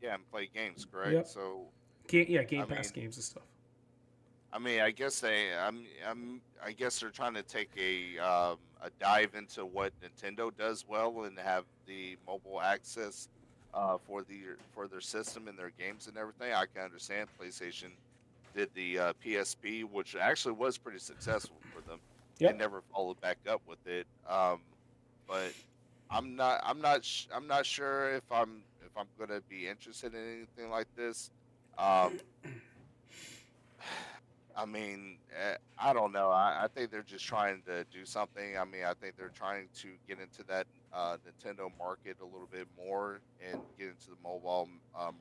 Yeah, and play games, correct? Yep. So Game Pass games and stuff. I mean, I guess I guess they're trying to take a dive into what Nintendo does well and have the mobile access for their system and their games and everything. I can understand PlayStation did the PSP, which actually was pretty successful for them. Yep. They never followed back up with it. But I'm not sure if I'm gonna be interested in anything like this. I mean, I don't know. I think they're just trying to do something. I mean, I think they're trying to get into that Nintendo market a little bit more and get into the mobile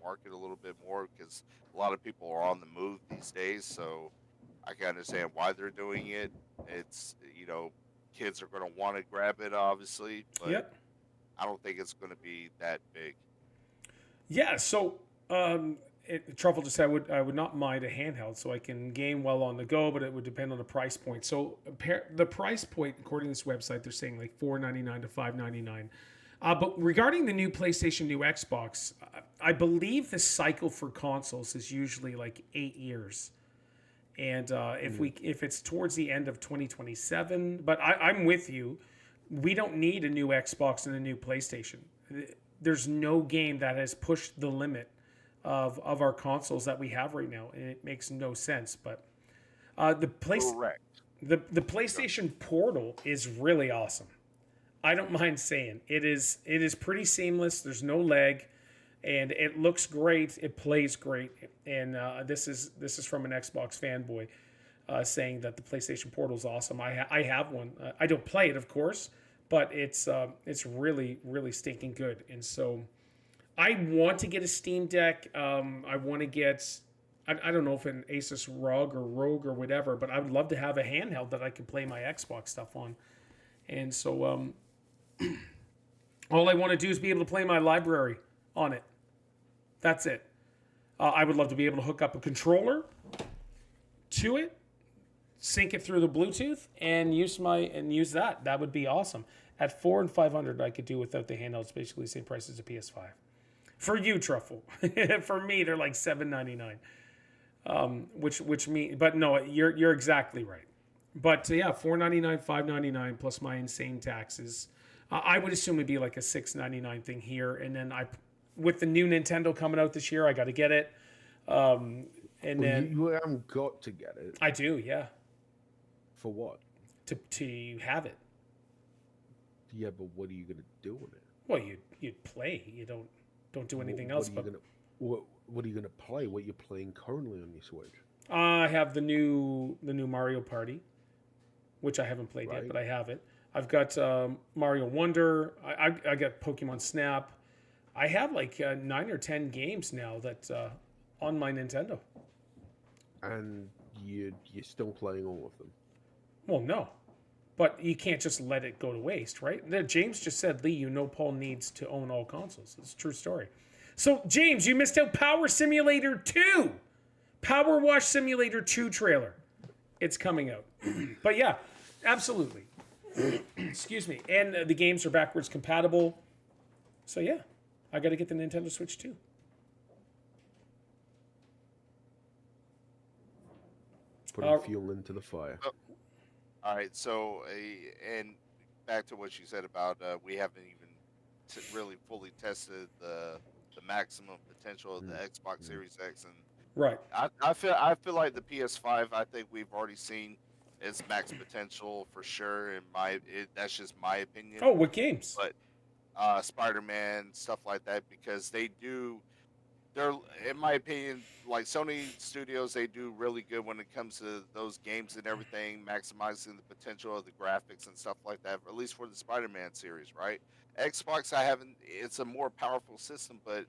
market a little bit more, because a lot of people are on the move these days. So I can understand why they're doing it. It's, kids are going to want to grab it, obviously, but Yep. I don't think it's going to be that big. Yeah. So Truffle just said I would not mind a handheld, so I can game while on the go, but it would depend on the price point. So the price point, according to this website, they're saying like $499 to $599. But regarding the new PlayStation, new Xbox, I believe the cycle for consoles is usually like 8 years. And if it's towards the end of 2027, but I'm with you, we don't need a new Xbox and a new PlayStation. There's no game that has pushed the limit of our consoles that we have right now, and it makes no sense. But the Correct. the PlayStation Portal is really awesome. I don't mind saying it is pretty seamless. There's no lag, and it looks great. It plays great, and this is from an Xbox fanboy saying that the PlayStation Portal is awesome. I have one. I don't play it, of course, but it's really stinking good. And so I want to get a Steam Deck. I want to get. I don't know if an Asus ROG or Rogue or whatever, but I would love to have a handheld that I can play my Xbox stuff on. And so all I want to do is be able to play my library on it. That's it. I would love to be able to hook up a controller to it, sync it through the Bluetooth, and use that. That would be awesome. At $400 and $500, I could do without the handheld. It's basically the same price as a PS5. For you, Truffle. For me, they're like $799. Which mean, but no, you're exactly right. But yeah, $499, $599 plus my insane taxes. I would assume it'd be like a $699 thing here, and then with the new Nintendo coming out this year, I got to get it. And then you haven't got to get it. I do, yeah. For what? To have it. Yeah, but what are you gonna do with it? Well, you'd play. You don't do anything else. What are you gonna play? What you're playing currently on your Switch? I have the new Mario Party, which I haven't played yet, but I have it. I've got Mario Wonder. I got Pokemon Snap. I have like 9 or 10 games now that on my Nintendo. And you're still playing all of them? Well, no. But you can't just let it go to waste, right? James just said, Lee, Paul needs to own all consoles. It's a true story. So, James, you missed out Power Simulator 2. Power Wash Simulator 2 trailer. It's coming out. But yeah, absolutely. Excuse me. And the games are backwards compatible. So yeah, I got to get the Nintendo Switch too. Putting fuel into the fire. All right, so and back to what you said about we haven't even really fully tested the maximum potential of the Xbox Series X, and right. I feel like the PS5. I think we've already seen its max potential for sure. That's just my opinion. Oh, what games? But Spider-Man, stuff like that, because they're, in my opinion, like Sony Studios, they do really good when it comes to those games and everything, maximizing the potential of the graphics and stuff like that, at least for the Spider-Man series, right? Xbox, it's a more powerful system, but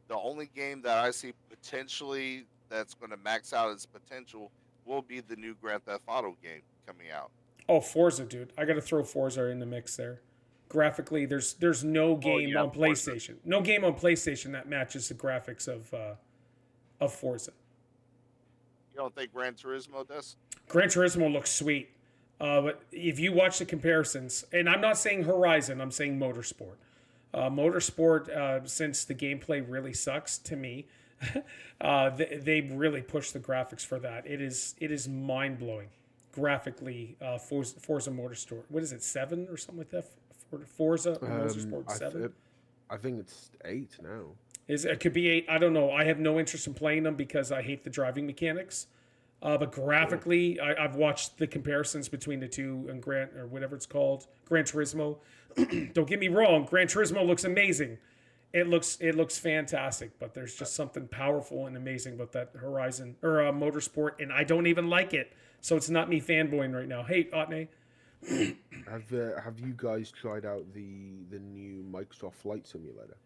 the only game that I see potentially that's going to max out its potential will be the new Grand Theft Auto game coming out. Oh, Forza, dude. I got to throw Forza in the mix there. Graphically, there's no game on PlayStation. Forza. No game on PlayStation that matches the graphics of Forza. You don't think Gran Turismo does? Gran Turismo looks sweet. But if you watch the comparisons, and I'm not saying Horizon, I'm saying Motorsport. Motorsport, since the gameplay really sucks to me, they really push the graphics for that. It is mind blowing, graphically. Forza Motorsport. What is it, 7 or something like that? Forza Motorsport 7. I think it's 8 now. It could be 8. I don't know. I have no interest in playing them because I hate the driving mechanics. But graphically, I've watched the comparisons between the two and Gran Turismo. Don't get me wrong, Gran Turismo looks amazing. It looks fantastic, but there's just something powerful and amazing about that Horizon or Motorsport, and I don't even like it. So it's not me fanboying right now. Hey, Otney. Have you guys tried out the new Microsoft Flight Simulator?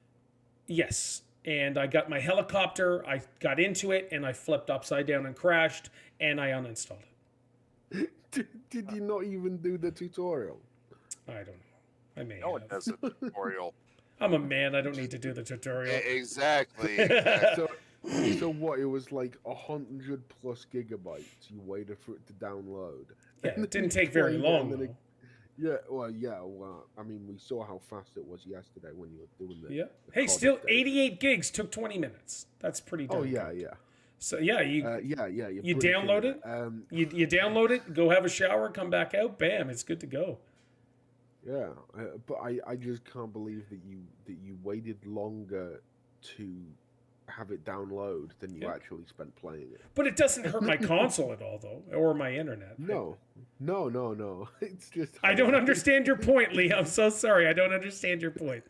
Yes. And I got my helicopter, I got into it, and I flipped upside down and crashed, and I uninstalled it. Did you not even do the tutorial? I don't know. I may No have. one does a tutorial. I'm a man. I don't need to do the tutorial. Exactly. So what? It was like 100+ gigabytes. You waited for it to download. Yeah, it didn't take very long. Well, I mean, we saw how fast it was yesterday when you were doing the. Yeah. Hey, still 88 gigs took 20 minutes. That's pretty darn good. Yeah. So yeah, you download it. You download it. Go have a shower. Come back out. Bam! It's good to go. Yeah, but I just can't believe that you waited longer to have it download than you Yeah. actually spent playing it. But it doesn't hurt my console at all, though, or my internet. No. It's just I don't understand your point, Lee. I'm so sorry. I don't understand your point.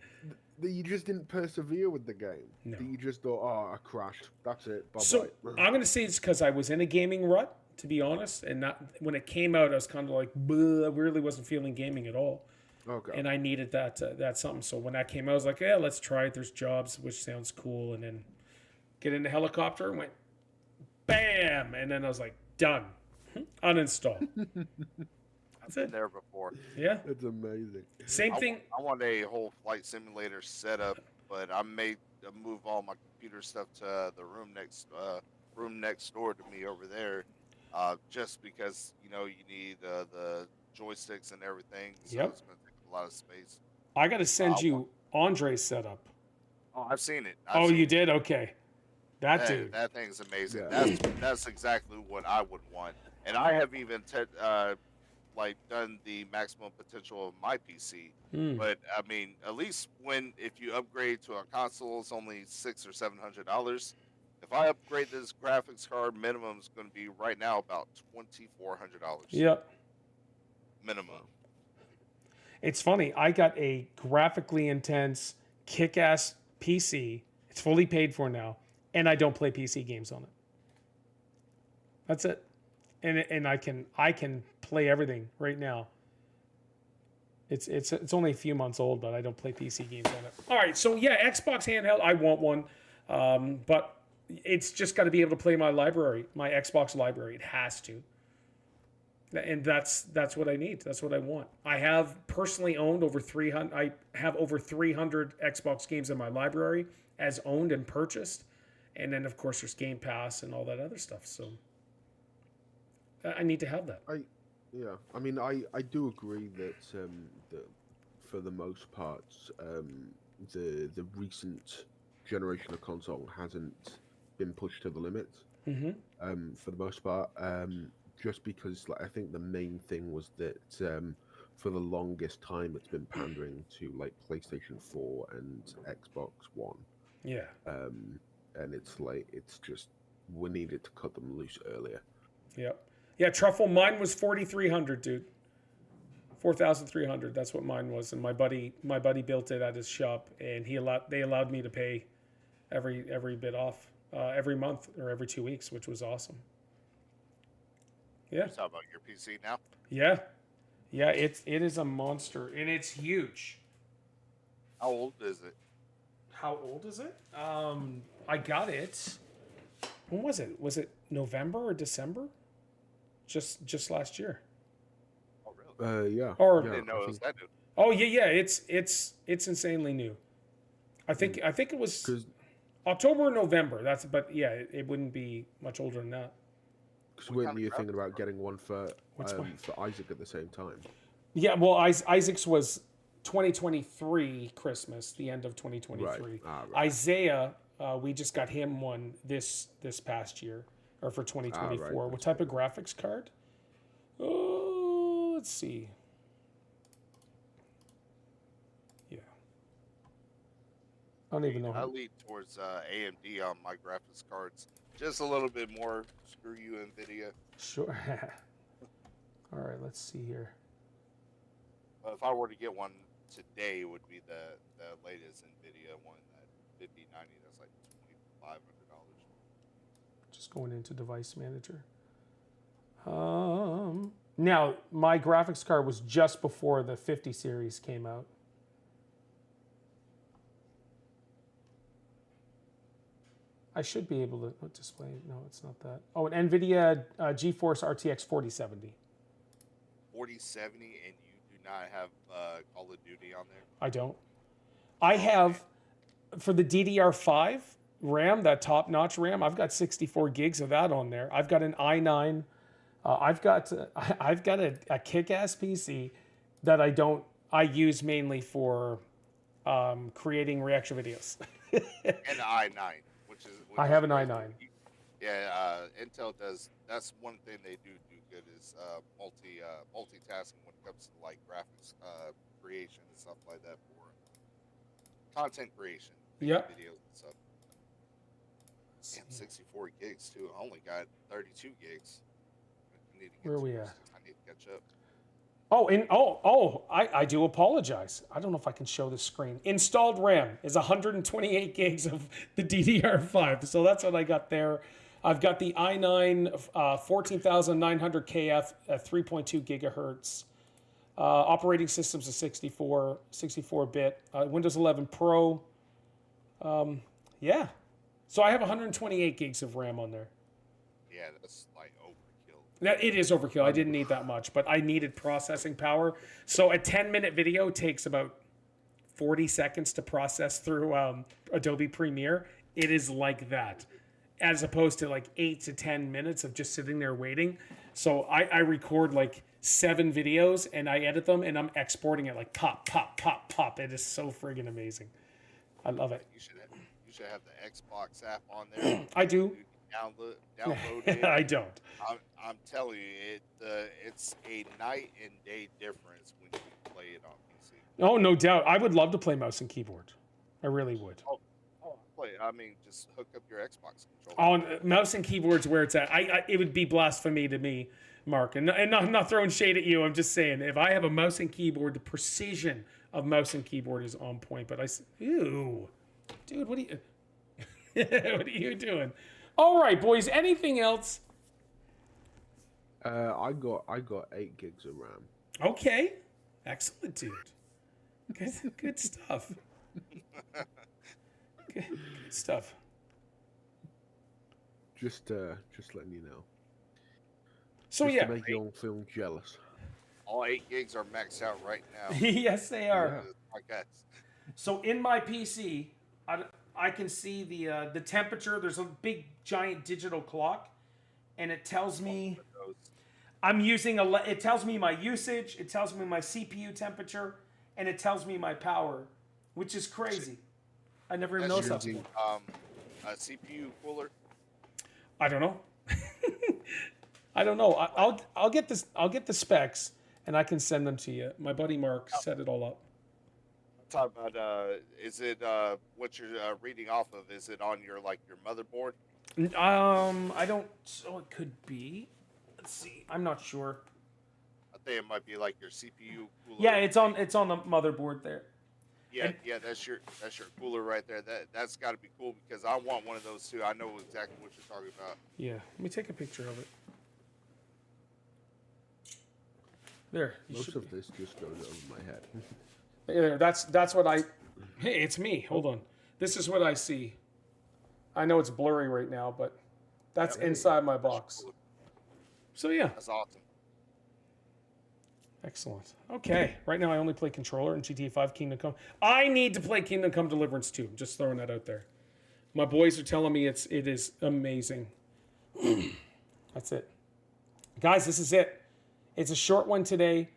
that you just didn't persevere with the game. No. That you just thought, oh, I crashed. That's it. Bye-bye. So I'm going to say it's because I was in a gaming rut, to be honest, and not when it came out, I was kind of like, I really wasn't feeling gaming at all, Okay. and I needed that something. So when that came out, I was like, yeah, let's try it. There's jobs, which sounds cool, and then get in the helicopter and went, bam, and then I was like, done, uninstall. That's Been it. there before. Yeah, It's amazing. same thing. I want a whole flight simulator setup, but I may move all my computer stuff to the room next door to me over there, just because you need the joysticks and everything. So Yep. it's going to take a lot of space. I got to send you Andre's setup. Oh, I've seen it. Oh, you did? Okay. That dude. That thing's amazing. Yeah. That's exactly what I would want, and I have even done the maximum potential of my PC. But I mean, at least if you upgrade to a console, it's only $600 or $700. If I upgrade this graphics card, minimum is going to be right now about $2,400. Yep. Minimum. It's funny. I got a graphically intense, kick-ass PC. It's fully paid for now, and I don't play PC games on it. That's it. And I can play everything right now. It's only a few months old, but I don't play PC games on it. All right, so yeah, Xbox handheld. I want one, but it's just got to be able to play my library, my Xbox library. It has to. And that's what I need. That's what I want. I have personally owned over 300. I have over 300 Xbox games in my library as owned and purchased, and then of course there's Game Pass and all that other stuff. So I need to have that. I mean, I do agree that that for the most part, the recent generation of console hasn't been pushed to the limit. For the most part, just because I think the main thing was that for the longest time it's been pandering to PlayStation 4 and Xbox One. Yeah. And it's just we needed to cut them loose earlier. Yep. Yeah, Truffle, mine was 4,300, dude. 4,300. That's what mine was, and my buddy built it at his shop, and they allowed me to pay every bit off every month or every 2 weeks, which was awesome. Yeah. How about your PC now? Yeah. Yeah, it is a monster, and it's huge. How old is it? How old is it? I got it. When was it? Was it November or December? Just last year. Oh, really? Yeah. Or I didn't know it was that new. oh yeah. It's insanely new. I think it was October or November. But yeah, it wouldn't be much older than that. Because weren't you thinking about getting one for Isaac at the same time? Yeah, well, Isaac's was 2023 Christmas, the end of 2023. Right. Isaiah, we just got him one this past year, or for 2024. Right. What type of graphics card? Oh, let's see. Yeah. I don't even know. I lean towards AMD on my graphics cards. Just a little bit more. Screw you, NVIDIA. Sure. All right, let's see here. If I were to get one today, it would be the latest NVIDIA one, that 5090. That's like $2,500. Just going into device manager. Now my graphics card was just before the 50 series came out. I should be able to display. No, it's not that. Oh, an NVIDIA GeForce RTX 4070. 4070, and you do not have Call of Duty on there? I don't. I have, for the DDR5 RAM, that top-notch RAM, I've got 64 gigs of that on there. I've got an i9. I've got a kick-ass PC that I use mainly for creating reaction videos. And the i9. I have an i9. Yeah, Intel does. That's one thing they do good is multitasking when it comes to graphics creation and stuff like that for content creation, Yep. videos and stuff. Damn, 64 gigs too. I only got 32 gigs. I need to get Where are we at? I need to catch up. I do apologize. I don't know if I can show the screen. Installed RAM is 128 gigs of the DDR5. So that's what I got there. I've got the i9 14900 KF at 3.2 gigahertz. Operating systems is 64-bit. Windows 11 Pro. Yeah. So I have 128 gigs of RAM on there. Yeah, that's like overkill. That it is overkill. I didn't need that much, but I needed processing power. So a 10-minute video takes about 40 seconds to process through Adobe Premiere. It is like that, as opposed to like 8 to 10 minutes of just sitting there waiting. So I record like 7 videos and I edit them and I'm exporting it like pop, pop, pop, pop. It is so friggin' amazing. I love it. You should have the Xbox app on there. I do. You can download it. I don't. I'm telling you, it's a night and day difference when you play it on PC. Oh, no doubt. I would love to play mouse and keyboard. I really would. I mean, just hook up your Xbox controller. On mouse and keyboard's where it's at. It would be blasphemy to me, Mark, and I'm not throwing shade at you. I'm just saying, if I have a mouse and keyboard, the precision of mouse and keyboard is on point. But ew, dude, what are you, what are you doing? All right, boys. Anything else? I got 8 gigs of RAM. Okay, excellent, dude. Good stuff. Good stuff. Just letting you know. So just yeah, to make you all feel jealous. All 8 gigs are maxed out right now. yes, they are. Yeah. So in my PC, I can see the temperature. There's a big giant digital clock, and it tells me I'm using it tells me my usage. It tells me my CPU temperature, and it tells me my power, which is crazy. I never even noticed that. A CPU cooler. I don't know. I don't know. I'll get this. I'll get the specs, and I can send them to you. My buddy Mark set it all up. Talk about is it what you're reading off of? Is it on your motherboard? I don't. So it could be. Let's see. I'm not sure. I think it might be like your CPU cooler. Yeah, it's on the motherboard there. Yeah, that's your cooler right there. That's got to be cool because I want one of those too. I know exactly what you're talking about. Yeah, let me take a picture of it. There. Most of this just goes over my head. There. That's what I. Hey, it's me. Hold on. This is what I see. I know it's blurry right now, but that's inside my box. So yeah. That's awesome. Excellent. Okay. Right now I only play controller in GTA 5 Kingdom Come. I need to play Kingdom Come Deliverance 2. I'm just throwing that out there. My boys are telling me it is amazing. That's it. Guys, this is it. It's a short one today,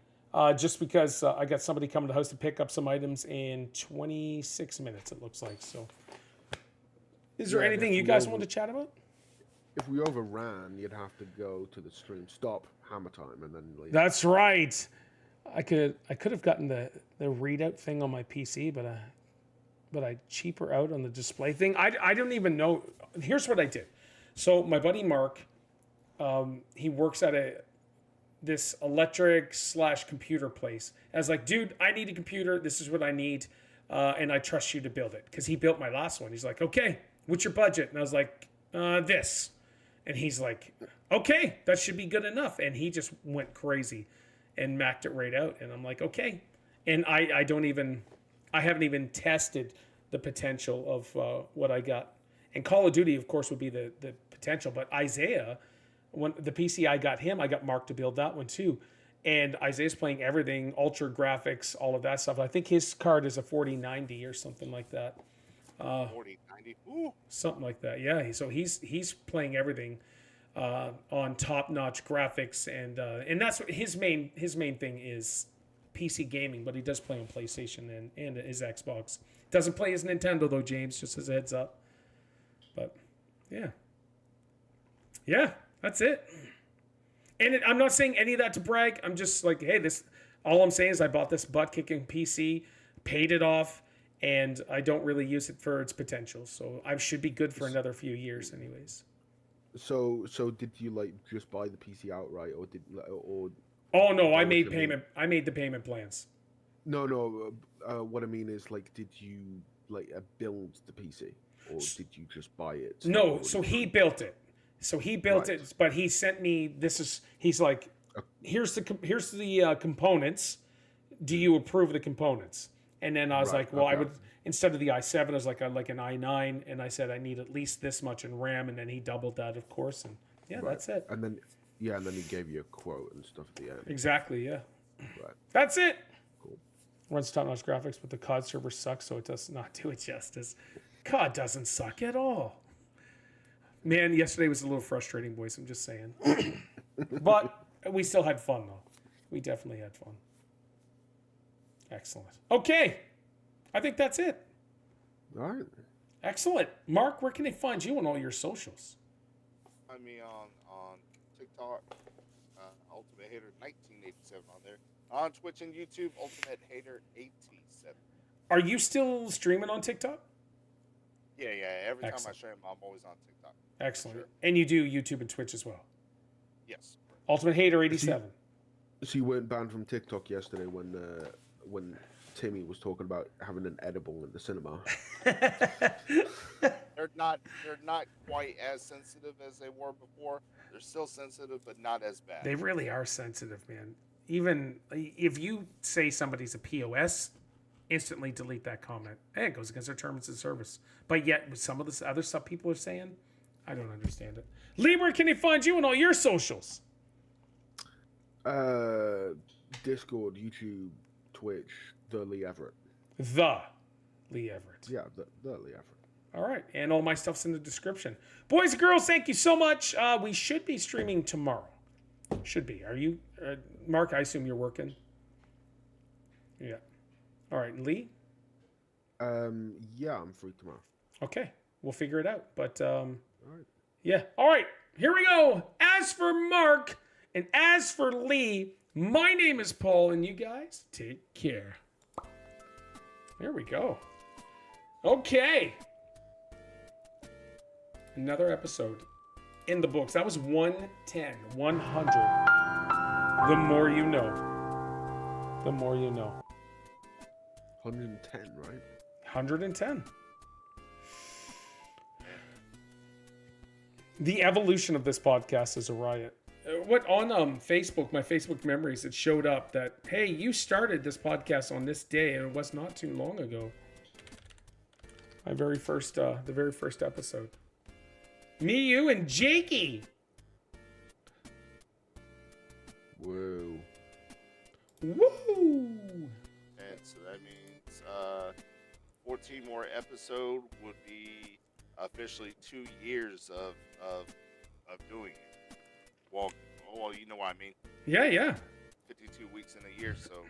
just because I got somebody coming to the house to pick up some items in 26 minutes, it looks like. So, is there anything you guys want to chat about? If we overran, you'd have to go to the stream stop, hammer time, and then leave. That's right. I could have gotten the readout thing on my PC, but I cheaper out on the display thing. I don't even know. Here's what I did. So my buddy Mark, he works at this electric/computer place. I was like, dude, I need a computer. This is what I need, and I trust you to build it because he built my last one. He's like, okay, what's your budget? And I was like, this. And he's like, okay, that should be good enough. And he just went crazy and maxed it right out. And I'm like, okay. And I haven't even tested the potential of what I got. And Call of Duty, of course, would be the potential. But Isaiah, when the PC I got Mark to build that one too. And Isaiah's playing everything, ultra graphics, all of that stuff. I think his card is a 4090 or something like that. 4090. Ooh. Something like that, yeah. So he's playing everything on top-notch graphics, and that's what his main thing is, PC gaming. But he does play on PlayStation and his Xbox. Doesn't play his Nintendo though, James. Just as a heads up. But yeah, that's it. And I'm not saying any of that to brag. I'm just like, hey, this. All I'm saying is I bought this butt-kicking PC, paid it off. and I don't really use it for its potential. So I should be good for another few years, anyways. So did you like just buy the PC outright, or did or? Oh no, I Or made should payment. I made the payment plans. No. What I mean is, like, did you like build the PC, or did you just buy it? No, already so he done? built it. So he built Right. it, but he sent me. He's like, here's the components. Do you approve the components? And then I was Right, like, well, I okay. would, instead of the i7, I was like, I'd like an i9, and I said I need at least this much in RAM, and then he doubled that, of course, and yeah, Right. that's it. And then he gave you a quote and stuff at the end. Exactly, yeah. Right. That's it. Cool. Runs top-notch graphics, but the COD server sucks, so it does not do it justice. COD doesn't suck at all. Man, yesterday was a little frustrating, boys. I'm just saying. But we still had fun, though. We definitely had fun. Excellent. Okay. I think that's it. All right. Excellent. Mark, where can they find you on all your socials? Find me on TikTok, Ultimate Hater 1987 on there. On Twitch and YouTube, Ultimate Hater 87. Are you still streaming on TikTok? Yeah. Every time I Excellent. stream, I'm always on TikTok. Excellent. Sure. And you do YouTube and Twitch as well. Yes. Ultimate Hater 87. So you weren't banned from TikTok yesterday when Timmy was talking about having an edible in the cinema. They're not quite as sensitive as they were before. They're still sensitive, but not as bad. They really are sensitive, man. Even if you say somebody's a POS, instantly delete that comment. Hey, it goes against their terms of service. But yet, with some of this other stuff people are saying, I don't understand it. Lee, where can they find you on all your socials? Discord, YouTube, Twitch, the Lee Everett. The Lee Everett. Yeah, the Lee Everett. All right. And all my stuff's in the description. Boys and girls, thank you so much. We should be streaming tomorrow. Should be. Are you, Mark, I assume you're working? Yeah. All right. Lee? Yeah, I'm free tomorrow. Okay. We'll figure it out. But, All right. yeah. All right. Here we go. As for Mark and as for Lee, my name is Paul, and you guys take care. There we go. Okay. Another episode in the books. That was 110, 100. The more you know. The more you know. 110, right? 110. The evolution of this podcast is a riot. What on Facebook, my Facebook memories, it showed up that, hey, you started this podcast on this day, and it was not too long ago. My very first, the very first episode. Me, you, and Jakey. Whoa. Woo! And so that means 14 more episode would be officially 2 years of doing it. Well, you know what I mean. Yeah. 52 weeks in a year, so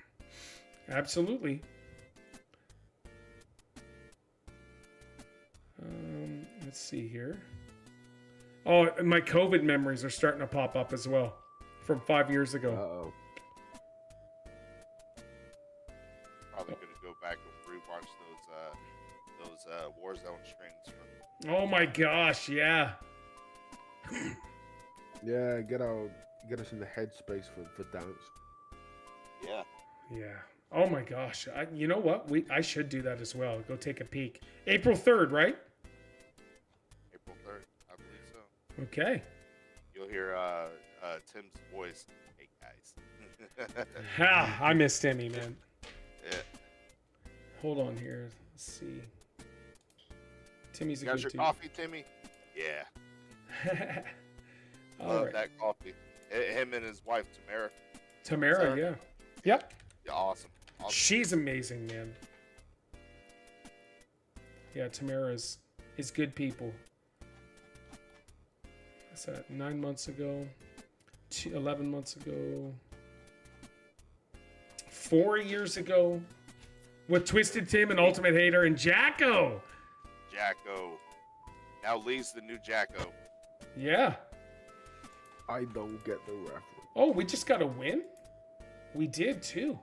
Absolutely. Let's see here. Oh, my COVID memories are starting to pop up as well from 5 years ago. Uh-oh. probably gonna go back and rewatch those Warzone streams from. Oh my gosh, yeah. Yeah, get us in the headspace for dance. Yeah. Yeah. Oh my gosh. You know what? I should do that as well. Go take a peek. April 3rd, right? April 3rd, I believe so. Okay. You'll hear Tim's voice. Hey guys. Ha! I miss Timmy, man. Yeah. Hold on here. Let's see. Timmy's a Got good your dude. coffee, Timmy? Yeah. All Love right. that coffee. Him and his wife Tamara. Tamara, Sarah. yeah. Yep. Yeah, awesome. She's amazing, man. Yeah, Tamara is good people. What's that? 9 months ago? 11 months ago? 4 years ago? With Twisted Tim and Ultimate Hater and Jacko. Jacko. Now Lee's the new Jacko. Yeah. I don't get the reference. Oh, we just got a win? We did too.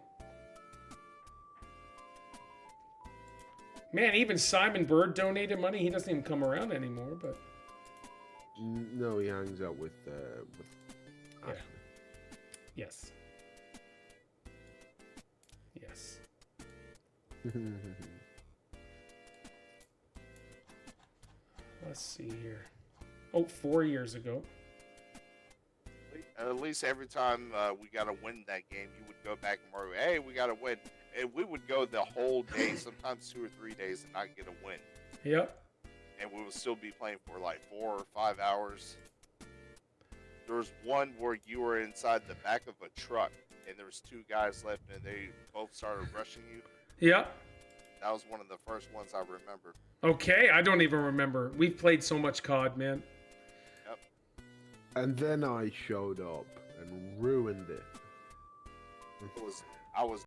Man, even Simon Bird donated money. He doesn't even come around anymore, but No, he hangs out with Ashley. yes. Yes. Let's see here. Oh, 4 years ago. At least every time we got to win that game, you would go back and worry, hey, we got to win. And we would go the whole day, sometimes 2 or 3 days, and not get a win. Yep. And we would still be playing for like 4 or 5 hours. There was one where you were inside the back of a truck, and there was 2 guys left, and they both started rushing you. Yep. That was one of the first ones I remember. Okay, I don't even remember. We've played so much COD, man. Yep. And then I showed up and ruined it. I was